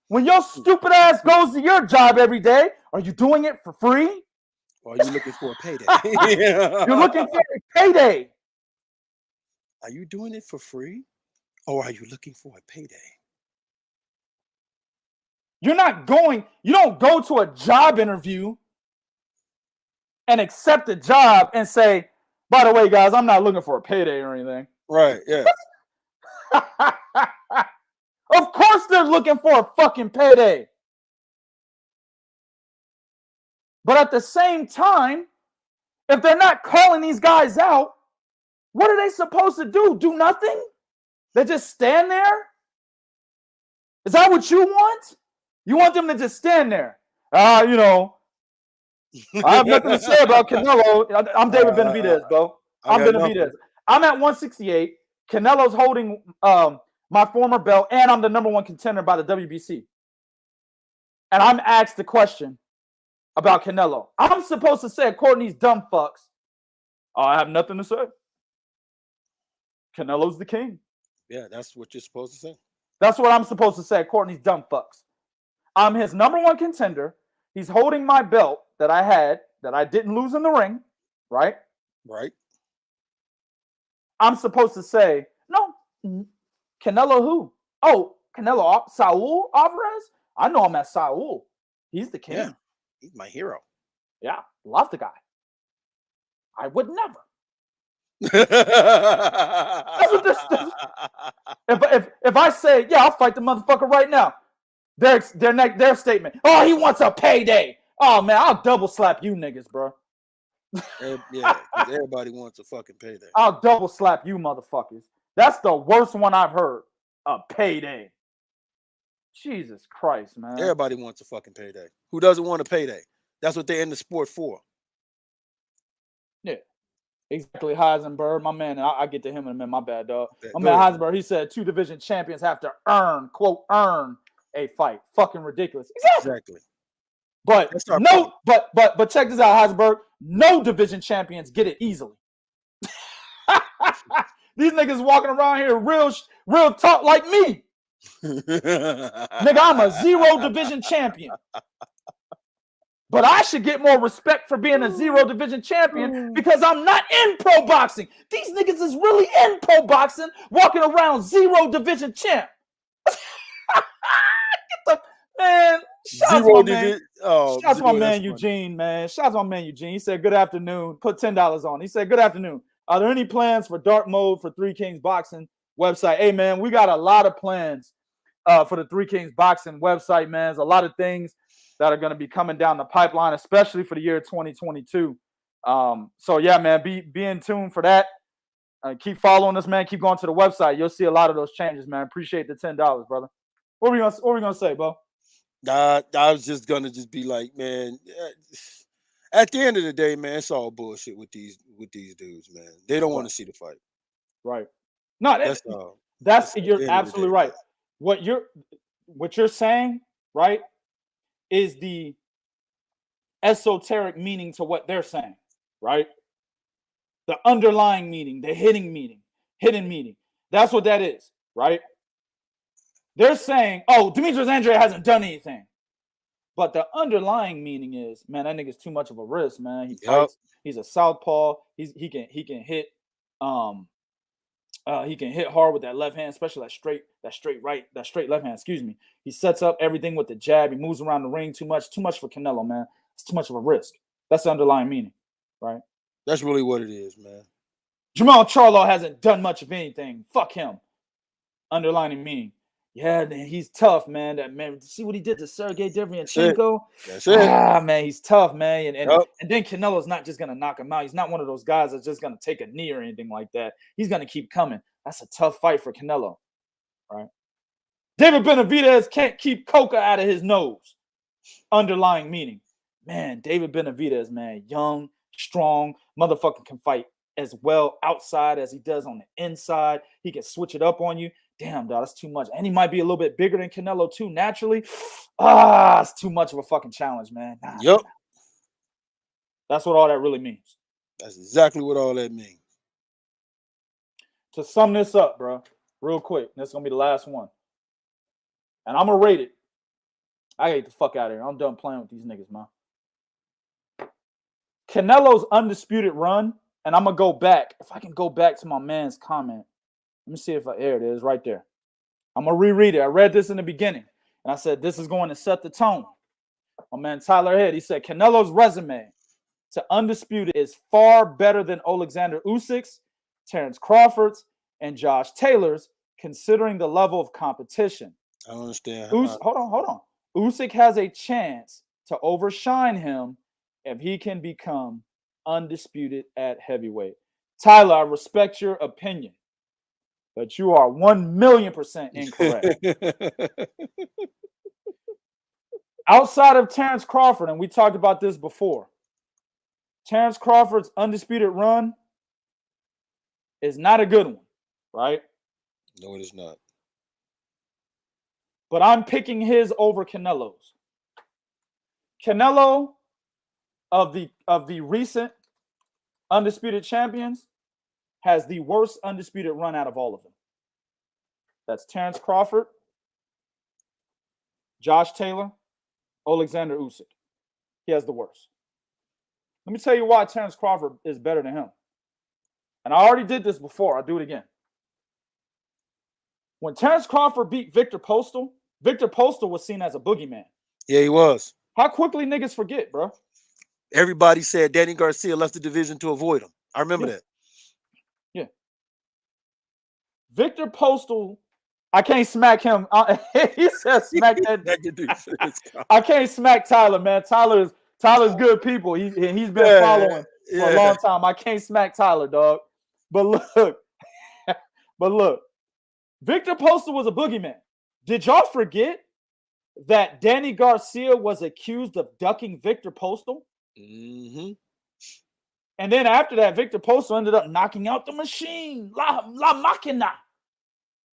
A: When your stupid ass goes to your job every day, are you doing it for free?
B: Or are you looking for a payday?
A: You're looking for a payday.
B: Are you doing it for free? Or are you looking for a payday?
A: You don't go to a job interview and accept a job and say, by the way, guys, I'm not looking for a payday or anything.
B: Right, yeah.
A: Of course they're looking for a fucking payday. But at the same time, if they're not calling these guys out, what are they supposed to do? Do nothing? They just stand there? Is that what you want? You want them to just stand there? You know, I have nothing to say about Canelo. I'm David Benavidez, bro. I'm Benavidez. I'm at 168. Canelo's holding my former belt, and I'm the #1 contender by the WBC. And I'm asked the question about Canelo. I'm supposed to say, according to these dumb fucks, I have nothing to say. Canelo's the king.
B: Yeah, that's what you're supposed to say.
A: That's what I'm supposed to say, according to these dumb fucks. I'm his #1 contender. He's holding my belt that I had, that I didn't lose in the ring, right?
B: Right.
A: I'm supposed to say, no, Canelo who? Oh, Canelo, Saul Alvarez? I know him as Saul. He's the king.
B: Yeah, he's my hero.
A: Yeah, love the guy. I would never. If I say, yeah, I'll fight the motherfucker right now, their statement, oh, he wants a payday. Oh, man, I'll double slap you niggas, bro.
B: Yeah, everybody wants a fucking payday.
A: I'll double slap you motherfuckers. That's the worst one I've heard. A payday. Jesus Christ, man.
B: Everybody wants a fucking payday. Who doesn't want a payday? That's what they're in the sport for.
A: Yeah. Exactly, Heisenberg, my man. I get to him in a minute. My bad, dog. My man Heisenberg, he said 2 division champions have to earn, quote, earn a fight. Fucking ridiculous.
B: Exactly.
A: But no, but check this out, Heisenberg. No division champions get it easily. These niggas walking around here real talk like me. Nigga, I'm a 0 division champion. But I should get more respect for being a 0 division champion because I'm not in pro boxing. These niggas is really in pro boxing, walking around 0 division champ. Get the man. Shout out to my man Eugene, man. Shout out to my man Eugene. He said, good afternoon. Put $10 on. He said, good afternoon. Are there any plans for dark mode for 3 Kings Boxing website? Hey, man, we got a lot of plans for the 3 Kings Boxing website, man. There's a lot of things that are going to be coming down the pipeline, especially for the year 2022. So, yeah, man, be in tune for that. Keep following us, man. Keep going to the website. You'll see a lot of those changes, man. Appreciate the $10, brother. What were we gonna say, Bo?
B: I was just gonna be like, man, at the end of the day, man, it's all bullshit with these dudes, man. They don't want to see the fight.
A: Right. No, that's you're absolutely right. What you're saying, right, is the esoteric meaning to what they're saying, right? The underlying meaning, the hidden meaning. That's what that is, right? They're saying, oh, Demetrius Andrade hasn't done anything. But the underlying meaning is, man, that nigga's too much of a risk, man. He fights, he's a southpaw. He can hit he can hit hard with that left hand, especially that straight left hand, excuse me. He sets up everything with the jab. He moves around the ring too much for Canelo, man. It's too much of a risk. That's the underlying meaning, right?
B: That's really what it is, man.
A: Jamal Charlo hasn't done much of anything. Fuck him. Underlying meaning. Yeah, man, he's tough, man. That man, see what he did to Sergey Derevyanchenko?
B: That's it.
A: Man, he's tough, man. And then Canelo's not just gonna knock him out. He's not one of those guys that's just gonna take a knee or anything like that. He's gonna keep coming. That's a tough fight for Canelo, right? David Benavidez can't keep coca out of his nose. Underlying meaning, man. David Benavidez, man, young, strong, motherfucker, can fight as well outside as he does on the inside. He can switch it up on you. Damn, dog, that's too much. And he might be a little bit bigger than Canelo too, naturally. It's too much of a fucking challenge, man.
B: Yep.
A: That's what all that really means.
B: That's exactly what all that means.
A: To sum this up, bro, real quick, this is going to be the last one. And I'm going to rate it. I get the fuck out of here. I'm done playing with these niggas, man. Canelo's undisputed run, and I'm going to go back. If I can go back to my man's comment. Let me see if there it is right there. I'm going to reread it. I read this in the beginning, and I said this is going to set the tone. My man Tyler Head, he said Canelo's resume to undisputed is far better than Oleksandr Usyk's, Terence Crawford's, and Josh Taylor's, considering the level of competition.
B: I don't understand.
A: Hold on. Usyk has a chance to overshine him if he can become undisputed at heavyweight. Tyler, I respect your opinion, but you are 1,000,000% incorrect. Outside of Terence Crawford, and we talked about this before, Terence Crawford's undisputed run is not a good one, right?
B: No, it is not.
A: But I'm picking his over Canelo's. Canelo of the recent undisputed champions has the worst undisputed run out of all of them. That's Terence Crawford, Josh Taylor, Oleksandr Usyk. He has the worst. Let me tell you why Terence Crawford is better than him. And I already did this before. I'll do it again. When Terence Crawford beat Victor Postol was seen as a boogeyman.
B: Yeah, he was.
A: How quickly niggas forget, bro?
B: Everybody said Danny Garcia left the division to avoid him. I remember that.
A: Yeah. Victor Postol, I can't smack him. He said smack that. I can't smack Tyler, man. Tyler's good people. He's been following for a long time. I can't smack Tyler, dog. But look, Victor Postol was a boogeyman. Did y'all forget that Danny Garcia was accused of ducking Victor Postol?
B: Mm-hmm.
A: And then after that, Victor Postol ended up knocking out the machine. La Máquina.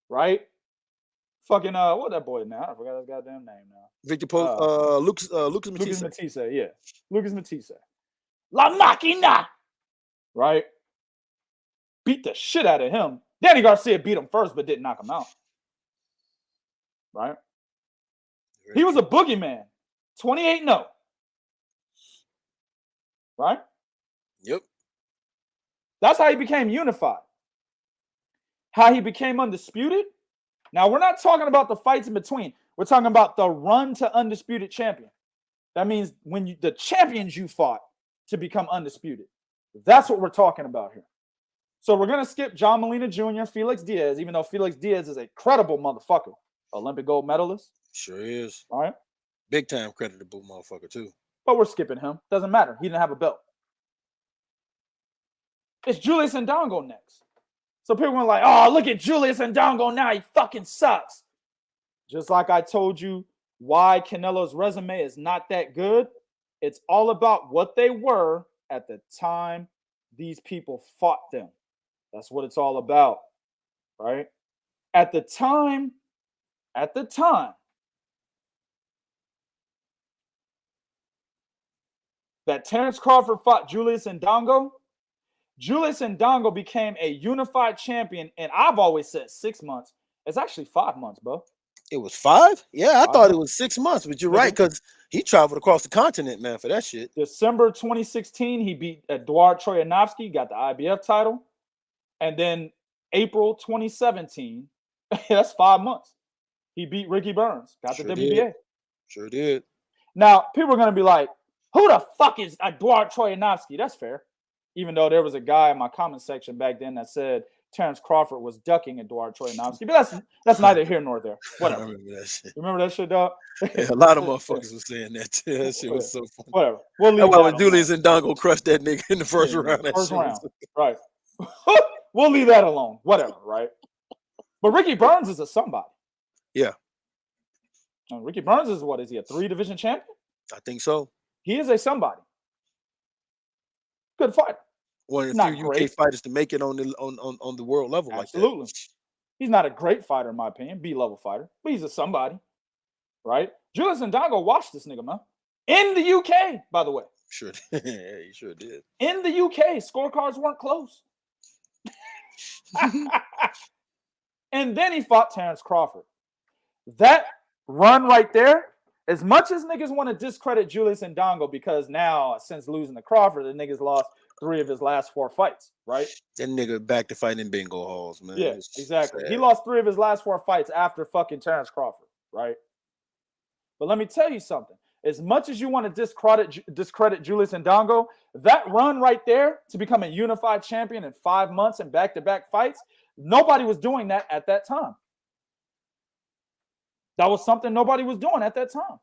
A: Right? Fucking what that boy now? I forgot his goddamn name now.
B: Victor Postol, Lucas Matisse.
A: Lucas Matisse, yeah. Lucas Matisse. La Máquina. Right? Beat the shit out of him. Danny Garcia beat him first, but didn't knock him out. Right? He was a boogeyman. 28-0. Right?
B: Yep.
A: That's how he became unified. How he became undisputed. Now, we're not talking about the fights in between. We're talking about the run to undisputed champion. That means when the champions you fought to become undisputed. That's what we're talking about here. So we're going to skip John Molina Jr., Felix Diaz, even though Felix Diaz is a credible motherfucker. Olympic gold medalist.
B: Sure is.
A: All right.
B: Big time creditable motherfucker, too.
A: But we're skipping him. Doesn't matter. He didn't have a belt. It's Julius Ndongo next. So people were like, oh, look at Julius Ndongo now. He fucking sucks. Just like I told you why Canelo's resume is not that good. It's all about what they were at the time these people fought them. That's what it's all about, right? At the time that Terence Crawford fought Julius Ndongo became a unified champion, and I've always said 6 months. It's actually 5 months, bro.
B: It was 5? Yeah, I thought it was 6 months, but you're right, because he traveled across the continent, man, for that shit.
A: December 2016, he beat Eduard Troyanovsky, got the IBF title. And then April 2017, that's 5 months. He beat Ricky Burns, got the WBA.
B: Sure did.
A: Now, people are going to be like, who the fuck is Eduard Troyanovsky? That's fair. Even though there was a guy in my comment section back then that said Terence Crawford was ducking Eduard Troyanovsky. But that's neither here nor there. Whatever.
B: I remember that shit.
A: Remember that shit, dog?
B: Yeah, a lot of motherfuckers were saying that too. That shit was so funny.
A: Whatever. We'll leave
B: that's why
A: that
B: when Julius Ndongo crushed that nigga in the first round.
A: First round. Right. We'll leave that alone. Whatever, right? But Ricky Burns is a somebody.
B: Yeah.
A: Ricky Burns is what? Is he a 3-division champion?
B: I think so.
A: He is a somebody. Good fighter.
B: One of the few UK fighters to make it on the world level.
A: Absolutely.
B: Like that.
A: He's not a great fighter, in my opinion, B-level fighter, but he's a somebody, right? Julius Ndongo watched this nigga, man. In the UK, by the way.
B: Sure did. Yeah, he sure did.
A: In the UK, scorecards weren't close. And then he fought Terence Crawford. That run right there, as much as niggas want to discredit Julius Ndongo because now, since losing to Crawford, the niggas lost 3 of his last 4 fights, right?
B: That nigga back to fighting in bingo halls, man.
A: Yeah, exactly. Sad. He lost 3 of his last 4 fights after fucking Terence Crawford, right? But let me tell you something. As much as you want to discredit Julius Ndongo, that run right there to become a unified champion in 5 months and back-to-back fights, nobody was doing that at that time. That was something nobody was doing at that time.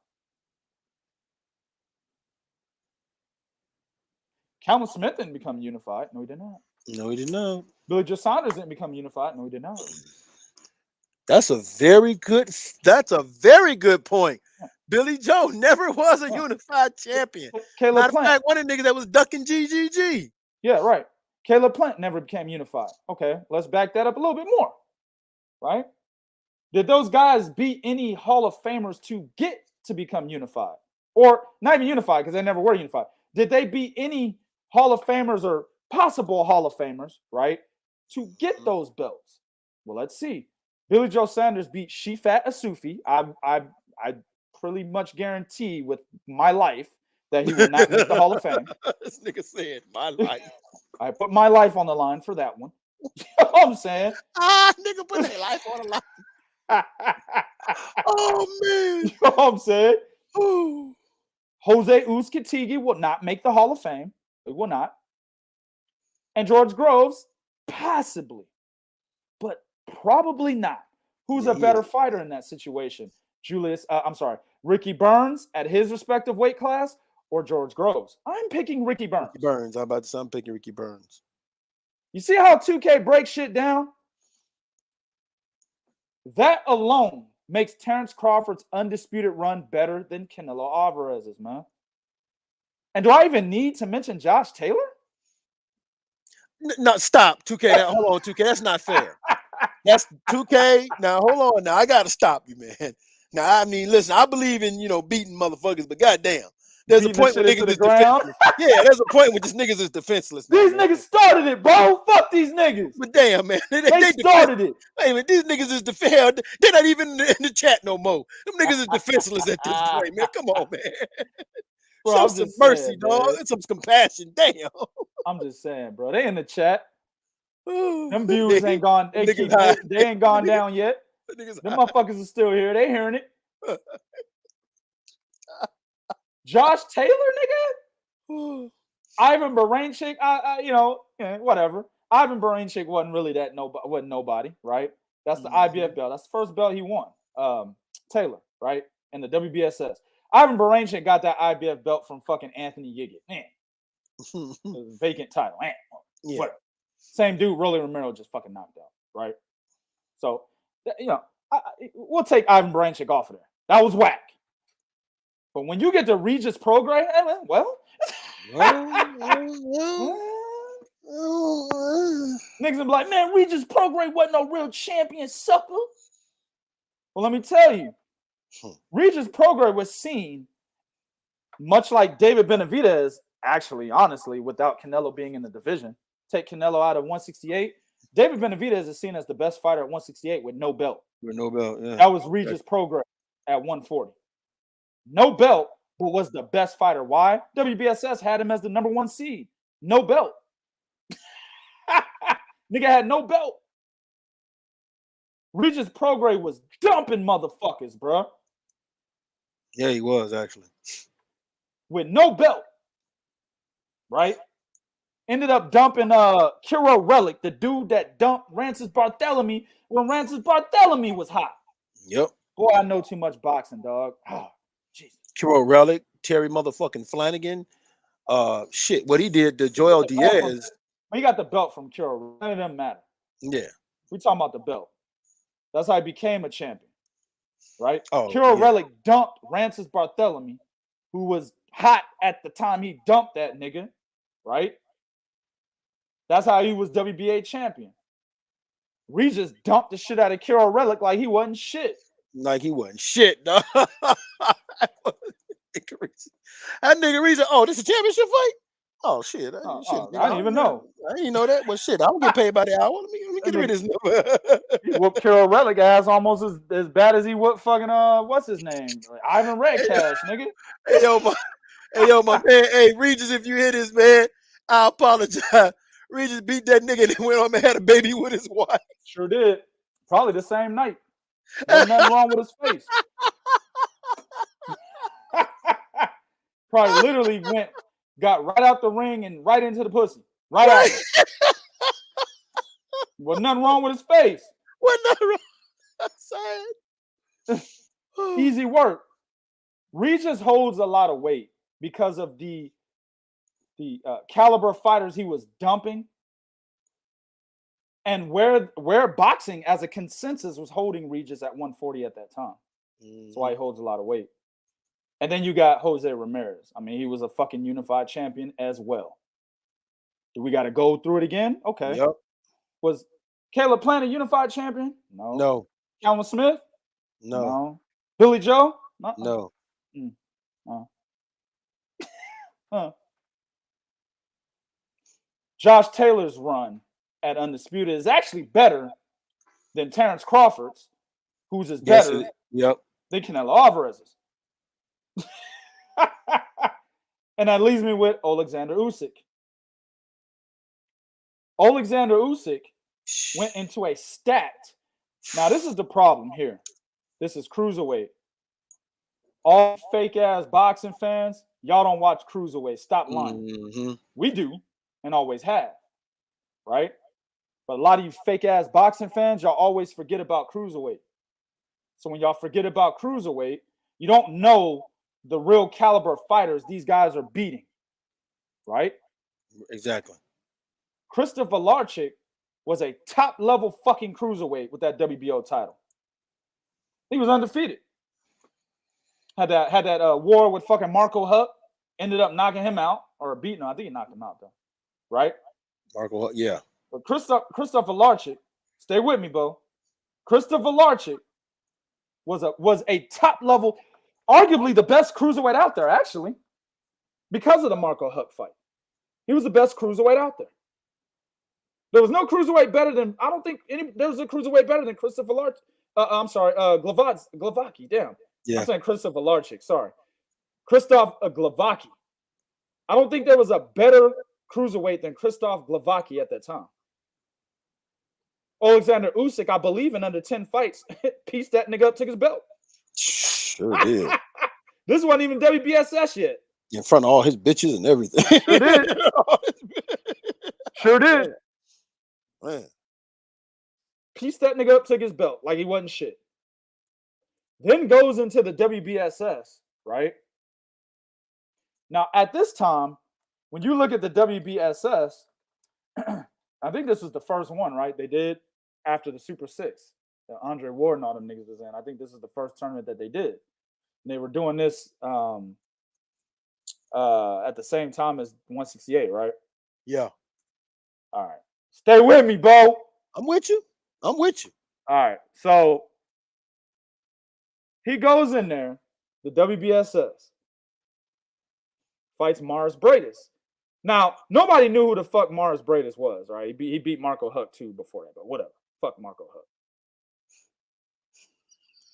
A: Callum Smith didn't become unified. No, he did not.
B: No, he did not.
A: Billy Joe Saunders didn't become unified. No, he did not.
B: That's a very good point. Billy Joe never was a unified champion.
A: Caleb
B: Matter of
A: Plant.
B: fact, one of the niggas that was ducking GGG.
A: Yeah, right. Caleb Plant never became unified. Okay, let's back that up a little bit more. Right? Did those guys beat any Hall of Famers to get to become unified? Or not even unified, because they never were unified. Did they beat any Hall of Famers or possible Hall of Famers, right, to get those belts? Well, let's see. Billy Joe Saunders beat Shifat Asufi. I pretty much guarantee with my life that he will not make the Hall of Fame.
B: This nigga said my life.
A: I put my life on the line for that one. You know what I'm saying?
B: Nigga put their life on the line. Oh, man.
A: You know what I'm saying?
B: Ooh.
A: Jose Usyk will not make the Hall of Fame. It will not. And George Groves, possibly, but probably not. Who's a better fighter in that situation? Ricky Burns at his respective weight class or George Groves? I'm picking Ricky Burns.
B: I'm picking Ricky Burns.
A: You see how 2K breaks shit down? That alone makes Terence Crawford's undisputed run better than Canelo Alvarez's, man. And do I even need to mention Josh Taylor?
B: No, stop. 2K. Now, hold on, 2K. That's not fair. That's 2K. Now, hold on. Now, I got to stop you, man. Now, I mean, listen, I believe in, beating motherfuckers, but goddamn. There's a point where niggas is defenseless. Yeah, there's a point where just niggas is defenseless.
A: These niggas started it, bro. Fuck these niggas.
B: But damn, man. They
A: started it.
B: Wait a minute, these niggas is defenseless. They're not even in the chat no more. Them niggas is defenseless at this point, man. Come on, man.
A: Bro,
B: show some mercy, dog.
A: Man.
B: And some compassion. Damn.
A: I'm just saying, bro. They in the chat.
B: Ooh,
A: Them views ain't gone. They ain't gone down yet. Them motherfuckers are still here. They hearing it. Josh Taylor, nigga. Ivan Baranchyk, whatever. Ivan Baranchyk wasn't really wasn't nobody, right? That's the IBF belt. That's the first belt he won. Taylor, right? In the WBSS. Ivan Baranchyk got that IBF belt from fucking Anthony Yiggett. Man. Vacant title. Man. Yeah. Whatever. Same dude, Rolly Romero just fucking knocked out, right? So, we'll take Ivan Baranchyk off of there. That was whack. But when you get to Regis Prograis, well, niggas be like, man, Regis Prograis wasn't no real champion, sucker. Well, let me tell you, Regis Prograis was seen much like David Benavidez, actually, honestly, without Canelo being in the division. Take Canelo out of 168. David Benavidez is seen as the best fighter at 168 with no belt.
B: With no belt, yeah.
A: That was Regis Prograis at 140. No belt, but was the best fighter. Why? WBSS had him as the number 1 seed. No belt. Nigga had no belt. Regis Prograis was dumping motherfuckers, bro.
B: Yeah, he was, actually.
A: With no belt. Right? Ended up dumping Kiro Relic, the dude that dumped Rancis Barthélemy when Rancis Barthélemy was hot.
B: Yep.
A: Boy, I know too much boxing, dog. Oh, Jesus.
B: Kiro Relic, Terry motherfucking Flanagan. Shit, what he did to Joel Diaz.
A: He got the belt from Kiro. None of them matter.
B: Yeah.
A: We talking about the belt. That's how he became a champion. Right?
B: Oh,
A: Kiro Relic dumped Rancis Barthélemy, who was hot at the time he dumped that nigga. Right? That's how he was WBA champion. Regis dumped the shit out of Kiro Relic like he wasn't shit.
B: Like he wasn't shit, dog. That nigga Regis, this is a championship fight? Oh, shit. I didn't even know. I didn't know that. Well, shit, I don't get paid by the hour. Let me get rid of this number.
A: He whooped Kiro Relic ass almost as bad as he whooped fucking, what's his name? Ivan Redcash, nigga.
B: Hey, yo, my man. Hey, Regis, if you hear this, man, I apologize. Regis beat that nigga and then went home and had a baby with his wife.
A: Sure did. Probably the same night. There's nothing wrong with his face. Probably literally got right out the ring and right into the pussy. Right out. Well, nothing wrong with his face.
B: What nothing wrong? Sad.
A: Easy work. Regis holds a lot of weight because of the caliber of fighters he was dumping, and where boxing as a consensus was holding Regis at 140 at that time. That's why he holds a lot of weight. And then you got Jose Ramirez. I mean, he was a fucking unified champion as well. Do we got to go through it again? Okay.
B: Yep.
A: Was Caleb Plant a unified champion? No.
B: No.
A: Calvin Smith?
B: No.
A: Billy Joe?
B: No.
A: Huh. Josh Taylor's run at Undisputed is actually better than Terence Crawford's, who's is better
B: Yep.
A: than Canelo Alvarez's. And that leaves me with Oleksandr Usyk. Oleksandr Usyk went into a stacked. Now, this is the problem here. This is cruiserweight. All fake ass boxing fans, y'all don't watch cruiserweight. Stop lying.
B: Mm-hmm.
A: We do and always have, right? But a lot of you fake ass boxing fans, y'all always forget about cruiserweight. So when y'all forget about cruiserweight, you don't know the real caliber of fighters these guys are beating, right?
B: Exactly.
A: Krzysztof Włodarczyk was a top-level fucking cruiserweight with that WBO title. He was undefeated. Had that war with fucking Marco Huck. Ended up knocking him out or beating him. I think he knocked him out though, right?
B: Marco Huck, yeah.
A: But Krzysztof Włodarczyk, stay with me, Bo. Krzysztof Włodarczyk was a top-level, arguably the best cruiserweight out there, actually, because of the Marco Huck fight. He was the best cruiserweight out there. There was no cruiserweight better than, I don't think there was a cruiserweight better than Krzysztof Włodarczyk. I'm sorry, Glovaki, damn.
B: Yeah.
A: I'm saying Krzysztof Włodarczyk, sorry. Krzysztof Glovaki. I don't think there was a better cruiserweight than Krzysztof Glovaki at that time. Oleksandr Usyk, I believe in under 10 fights, pieced that nigga up, took his belt.
B: Sure did.
A: This wasn't even WBSS yet.
B: In front of all his bitches and everything.
A: Sure did. Sure did.
B: Man.
A: Pieced that nigga up, took his belt like he wasn't shit. Then goes into the WBSS, right? Now, at this time, when you look at the WBSS, I think this was the first one, right? They did after the Super 6 that Andre Ward and all them niggas was in. I think this is the first tournament that they did. And they were doing this at the same time as 168, right?
B: Yeah.
A: All right. Stay with me, Bo.
B: I'm with you. I'm with you.
A: All right. So he goes in there, the WBSS, fights Mars Bradis. Now, nobody knew who the fuck Mars Bradis was, right? He beat Marco Huck too before that, but whatever. Fuck Marco Huck.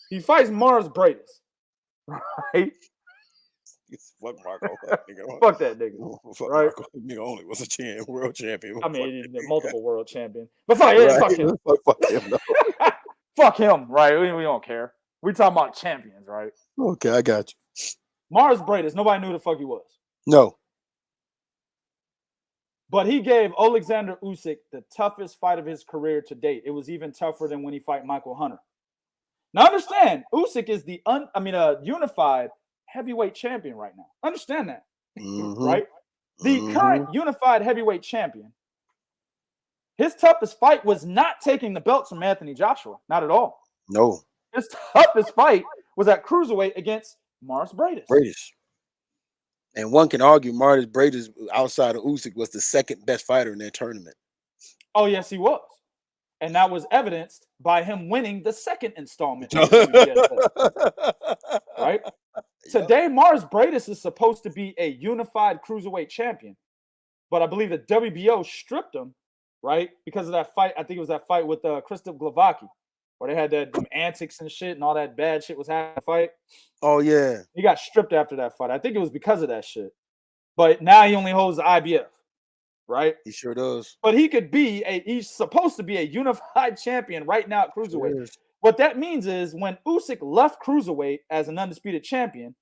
A: He fights Mars Bradis, right?
B: Fuck Marco Huck, nigga.
A: Fuck that nigga.
B: Fuck
A: right?
B: Marco. Nigga only was a world champion.
A: I mean, he's a multiple world champion. But fuck, yeah, fuck him.
B: Fuck him, no.
A: Fuck him, right? We don't care. We talking about champions, right?
B: Okay, I got you.
A: Mars Bradis, nobody knew who the fuck he was.
B: No.
A: But he gave Oleksandr Usyk the toughest fight of his career to date. It was even tougher than when he fought Michael Hunter. Now understand, Usyk is the unified heavyweight champion right now. Understand that, right? The current unified heavyweight champion, his toughest fight was not taking the belts from Anthony Joshua. Not at all.
B: No.
A: His toughest fight was at cruiserweight against Mars Bradis.
B: And one can argue Mars Bradis, outside of Usyk, was the second best fighter in that tournament.
A: Oh, yes, he was. And that was evidenced by him winning the second installment. Right? Today, Mars Bradis is supposed to be a unified cruiserweight champion. But I believe the WBO stripped him, right? Because of that fight. I think it was that fight with Krzysztof Glovaki, where they had them antics and shit and all that bad shit was happening in the fight.
B: Oh, yeah.
A: He got stripped after that fight. I think it was because of that shit. But now he only holds the IBF, right?
B: He sure does.
A: But he could be he's supposed to be a unified champion right now at cruiserweight. Sure. What that means is when Usyk left cruiserweight as an undisputed champion,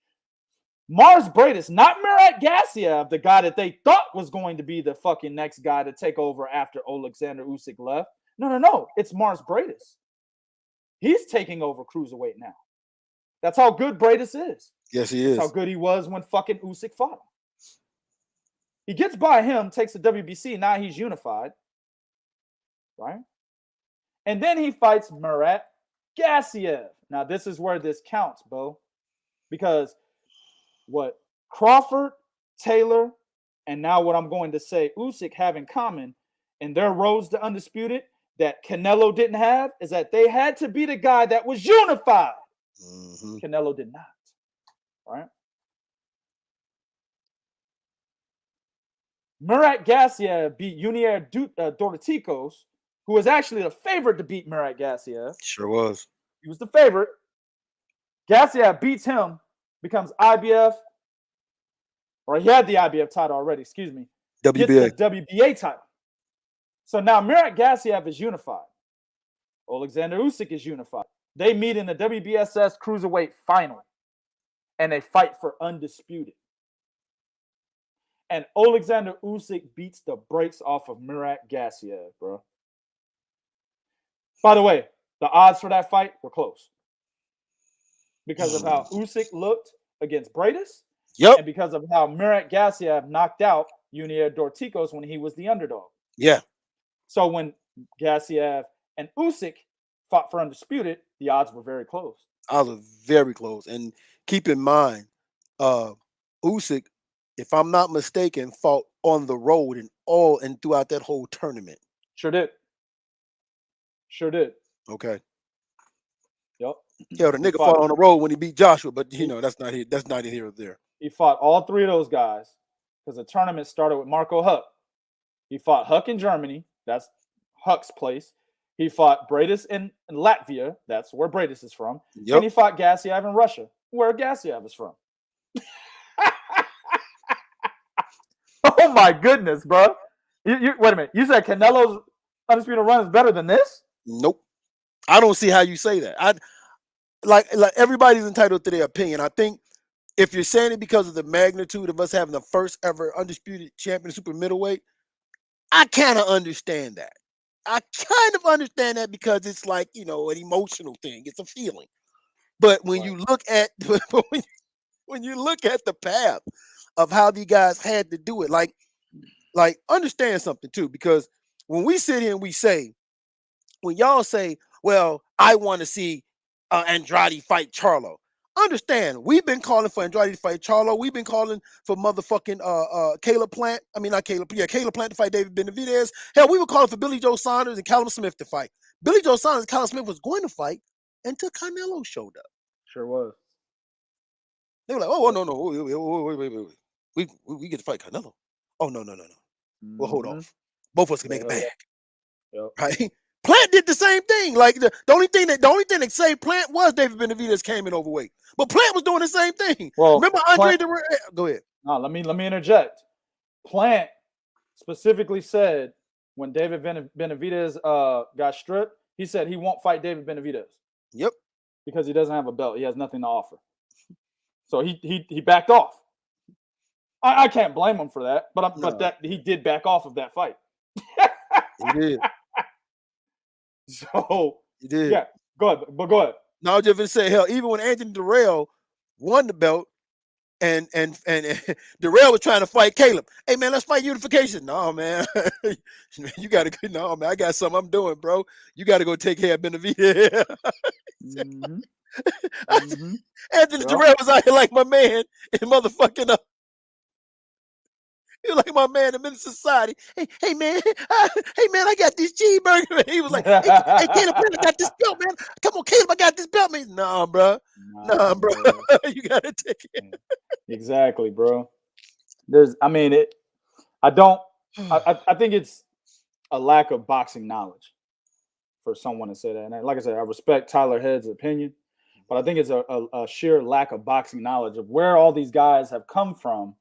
A: Mars Bradis, not Murat Gassiev, the guy that they thought was going to be the fucking next guy to take over after Oleksandr Usyk left. No. It's Mars Bradis. He's taking over cruiserweight now. That's how good Bradis is.
B: Yes, he is.
A: That's how good he was when fucking Usyk fought him. He gets by him, takes the WBC. Now he's unified, right? And then he fights Murat Gassiev. Now this is where this counts, Bo, because what Crawford, Taylor, and now what I'm going to say Usyk have in common in their roads to undisputed that Canelo didn't have is that they had to be the guy that was unified.
B: Mm-hmm.
A: Canelo did not. All right. Murat Gassiev beat Junior Dorticos, who was actually the favorite to beat Murat Gassiev.
B: Sure was.
A: He was the favorite. Gassiev beats him, becomes IBF, or he had the IBF title already, excuse me.
B: WBA.
A: Gets the WBA title. So now Murat Gassiev is unified. Oleksandr Usyk is unified. They meet in the WBSS Cruiserweight final, and they fight for undisputed. And Oleksandr Usyk beats the brakes off of Murat Gassiev, bro. By the way, the odds for that fight were close because of how Usyk looked against Bradis, and because of how Murat Gassiev knocked out Junior Dorticos when he was the underdog.
B: Yeah.
A: So when Gassiev and Usyk fought for undisputed, the odds were very close.
B: Odds were very close. And keep in mind, Usyk, if I'm not mistaken, fought on the road and throughout that whole tournament.
A: Sure did.
B: Okay.
A: Yep.
B: Yeah, the nigga fought on the road when he beat Joshua, but you know that's not here or there.
A: He fought all three of those guys because the tournament started with Marco Huck. He fought Huck in Germany. That's Huck's place. He fought Bradis in Latvia. That's where Bradis is from.
B: Yep.
A: And he fought Gassiev in Russia, where Gassiev is from. Oh my goodness, bro! You wait a minute. You said Canelo's undisputed run is better than this?
B: Nope. I don't see how you say that. I like everybody's entitled to their opinion. I think if you're saying it because of the magnitude of us having the first ever undisputed champion super middleweight, I kind of understand that. I kind of understand that because it's like, you know, an emotional thing. It's a feeling. But when you look at when you look at the path of how these guys had to do it, like understand something too, because when we sit here and we say, when y'all say, well, I want to see Andrade fight Charlo. Understand, we've been calling for Andrade to fight Charlo. We've been calling for motherfucking Caleb Plant. I mean, not Caleb. Yeah, Caleb Plant to fight David Benavidez. Hell, we were calling for Billy Joe Saunders and Callum Smith to fight. Billy Joe Saunders and Callum Smith was going to fight until Canelo showed up.
A: Sure was.
B: They were like, oh, no. We get to fight Canelo. Oh, no. We'll hold off. Both of us can make it back.
A: Yep.
B: Right? Plant did the same thing. Like the only thing that saved Plant was David Benavidez came in overweight. But Plant was doing the same thing.
A: Well,
B: remember Andre go ahead.
A: No, let me interject. Plant specifically said when David Benavidez got stripped, he said he won't fight David Benavidez.
B: Yep.
A: Because he doesn't have a belt. He has nothing to offer. So he backed off. I can't blame him for that, but that he did back off of that fight.
B: He did.
A: So
B: he did.
A: Yeah, go ahead.
B: No, I was just gonna say, hell, even when Anthony Durrell won the belt and Durrell was trying to fight Caleb. Hey man, let's fight unification. No, man. You gotta go. No, man, I got something I'm doing, bro. You gotta go take care of Benavidez. Anthony Durrell was out here like my man in motherfucking he was like my man in Minister Society. Hey man, I got this cheeseburger. He was like, hey Caleb, I got this belt, man. Come on, Caleb, I got this belt, man. Nah, bro. You gotta take it.
A: Exactly, bro. I think it's a lack of boxing knowledge for someone to say that. And like I said, I respect Tyler Head's opinion, but I think it's a sheer lack of boxing knowledge of where all these guys have come from,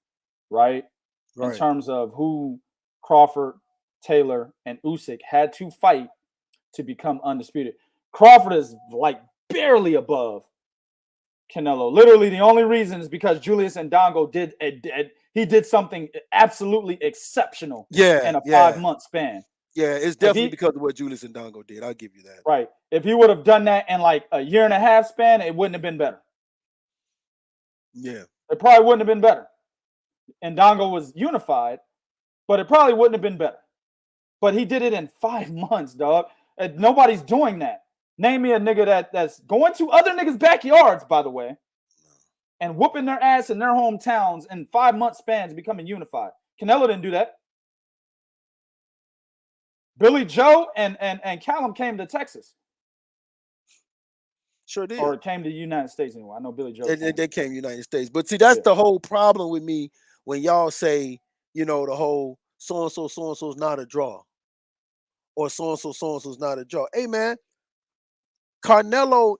A: right? In terms of who Crawford, Taylor, and Usyk had to fight to become undisputed. Crawford is like barely above Canelo. Literally, the only reason is because Julius Ndongo did something absolutely exceptional in a 5-month span.
B: Yeah, it's definitely because of what Julius Ndongo did. I'll give you that.
A: Right. If he would have done that in like a 1.5 year span, it wouldn't have been better.
B: Yeah.
A: It probably wouldn't have been better. Ndongo was unified, but it probably wouldn't have been better. But he did it in 5 months, dog. Nobody's doing that. Name me a nigga that's going to other niggas' backyards, by the way, and whooping their ass in their hometowns in 5 month spans, becoming unified. Canelo didn't do that. Billy Joe and Callum came to Texas.
B: Sure did.
A: Or came to the United States anyway. I know Billy Joe.
B: They came to the United States. But see, that's the whole problem with me when y'all say, the whole so-and-so's not a draw. Or so-and-so's not a draw. Hey, man, Canelo's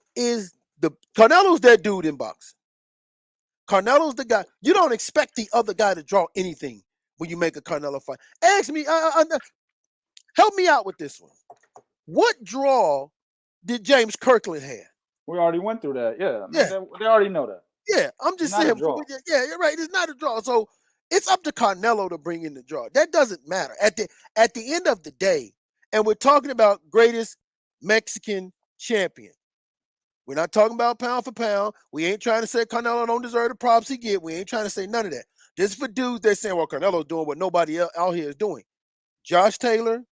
B: that dude in boxing. Canelo's the guy. You don't expect the other guy to draw anything when you make a Canelo fight. Ask me, help me out with this one. What draw did James Kirkland have?
A: We already went through that. Yeah. They already know that.
B: Yeah, I'm just saying. Yeah, you're right. It's not a draw. So it's up to Canelo to bring in the draw. That doesn't matter. At the end of the day, and we're talking about greatest Mexican champion. We're not talking about pound for pound. We ain't trying to say Canelo don't deserve the props he get. We ain't trying to say none of that. This is for dudes that saying, well, Canelo's doing what nobody else out here is doing. Josh Taylor,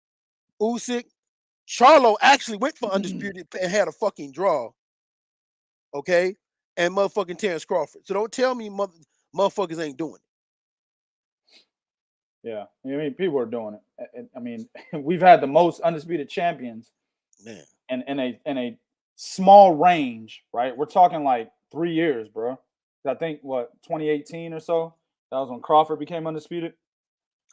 B: Usyk, Charlo actually went for undisputed and had a fucking draw. Okay? And motherfucking Terence Crawford. So don't tell me motherfuckers ain't doing
A: it. Yeah. I mean, people are doing it. I mean, we've had the most undisputed champions in a small range, right? We're talking like 3 years, bro. I think, 2018 or so? That was when Crawford became undisputed.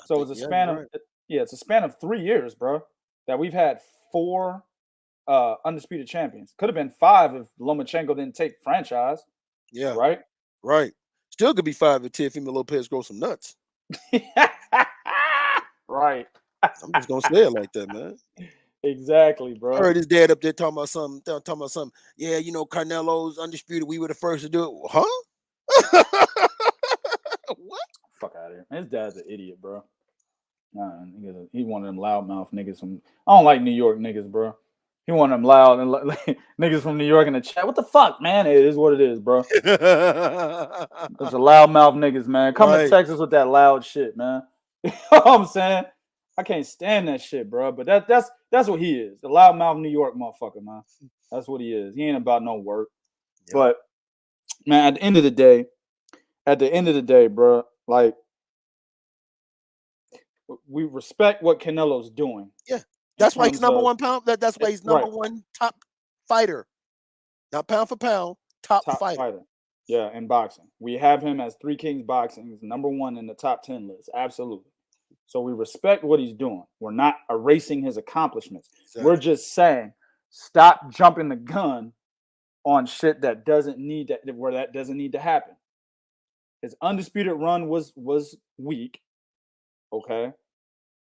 A: So it's a span of it's a span of 3 years, bro, that we've had 4 undisputed champions. Could have been 5 if Lomachenko didn't take franchise.
B: Yeah.
A: Right?
B: Right. Still could be 5 if Teofimo Lopez grows some nuts.
A: Right.
B: I'm just gonna say it like that, man.
A: Exactly, bro.
B: I heard his dad up there talking about something. Yeah, Canelo's undisputed. We were the first to do it. Huh? What?
A: Fuck out of here. His dad's an idiot, bro. Nah, he one of them loudmouth niggas from. I don't like New York niggas, bro. He one of them loud and niggas from New York in the chat. What the fuck, man? It is what it is, bro. There's a loudmouth niggas, man. Come to Texas with that loud shit, man. You know what I'm saying? I can't stand that shit, bro. But that's what he is. A loudmouth New York motherfucker, man. That's what he is. He ain't about no work. Yep. But man, at the end of the day, bro, like we respect what Canelo's doing.
B: Yeah. That's why he's number one pound. That's why he's number one top fighter. Not pound for pound, top fighter.
A: Yeah, in boxing. We have him as 3 Kings boxing. He's number 1 in the top 10 list. Absolutely. So we respect what he's doing. We're not erasing his accomplishments. Exactly. We're just saying, stop jumping the gun on shit that doesn't need to happen. His undisputed run was weak. Okay.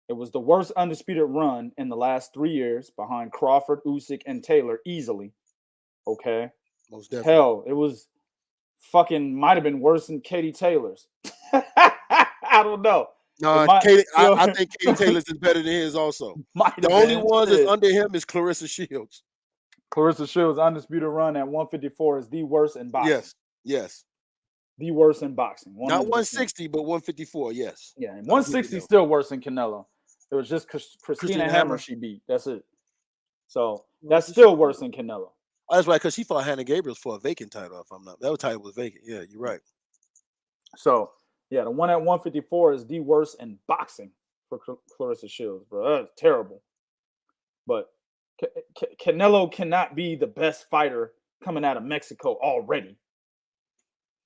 A: It was the worst undisputed run in the last 3 years behind Crawford, Usyk, and Taylor easily. Okay.
B: Most definitely.
A: Hell, it was might have been worse than Katie Taylor's. I don't know.
B: No, I think Katie Taylor's is better than his also. The only one that's under him is Clarissa Shields.
A: Clarissa Shields' undisputed run at 154 is the worst in boxing.
B: Yes.
A: The worst in boxing.
B: Not 160, but 154, yes.
A: Yeah, and 160 is still worse than Canelo. It was just Christina Hammer she beat. That's it. So that's still worse than Canelo.
B: Oh, that's right, because she fought Hannah Gabriels for a vacant title, if I'm not. That title was vacant. Yeah, you're right.
A: So, yeah, the one at 154 is the worst in boxing for Clarissa Shields, bro. That's terrible. But Canelo cannot be the best fighter coming out of Mexico already.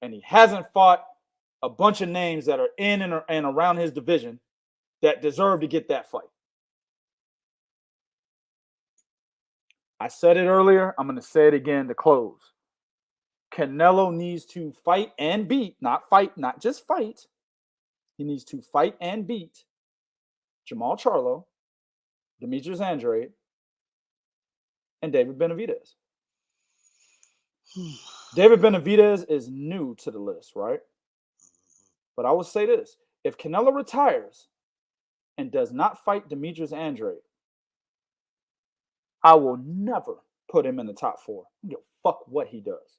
A: And he hasn't fought a bunch of names that are in and around his division that deserve to get that fight. I said it earlier. I'm going to say it again to close. Canelo needs to fight and beat, not just fight. He needs to fight and beat Jamal Charlo, Demetrius Andrade, and David Benavidez. David Benavidez is new to the list, right? But I will say this. If Canelo retires and does not fight Demetrius Andrade, I will never put him in the top 4. I don't give a fuck what he does.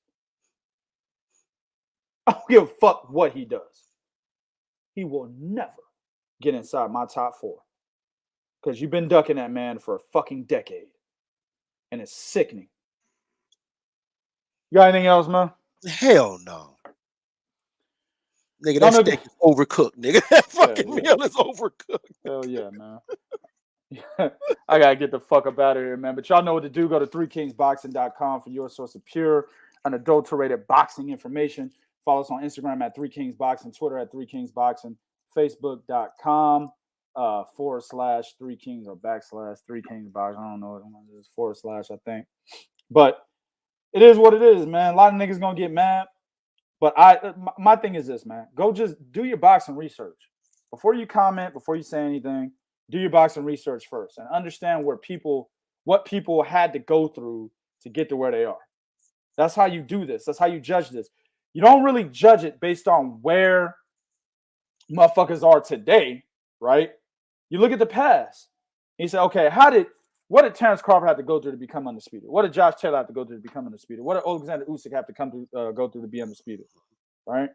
A: I don't give a fuck what he does. He will never get inside my top 4. Because you've been ducking that man for a fucking decade. And it's sickening. You got anything else, man?
B: Hell no. Nigga, that steak is overcooked, nigga. That fucking meal is overcooked.
A: Hell yeah, man. I gotta get the fuck up out of here, man. But y'all know what to do. Go to 3kingsboxing.com for your source of pure, unadulterated boxing information. Follow us on Instagram at 3kingsboxing, Twitter at 3kingsboxing, Facebook.com / 3kings or / 3kingsboxing. I don't know what it is, / I think. But it is what it is, man. A lot of niggas gonna get mad. But my thing is this, man. Go just do your boxing research. Before you comment, before you say anything, do your boxing research first and understand what people had to go through to get to where they are. That's how you do this. That's how you judge this. You don't really judge it based on where motherfuckers are today, right? You look at the past. And you say, okay, what did Terence Crawford have to go through to become undisputed? What did Josh Taylor have to go through to become undisputed? What did Oleksandr Usyk have to go through to be undisputed? Right?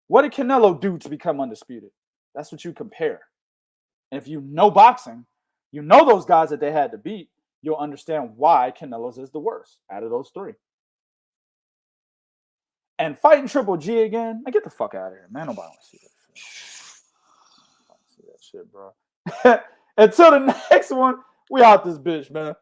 A: What did Canelo do to become undisputed? That's what you compare. And if you know boxing, you know those guys that they had to beat, you'll understand why Canelo's is the worst out of those three. And fighting Triple G again, get the fuck out of here, man. Nobody wants to see that shit. I don't see that shit, bro. Until the next one, we out this bitch, man.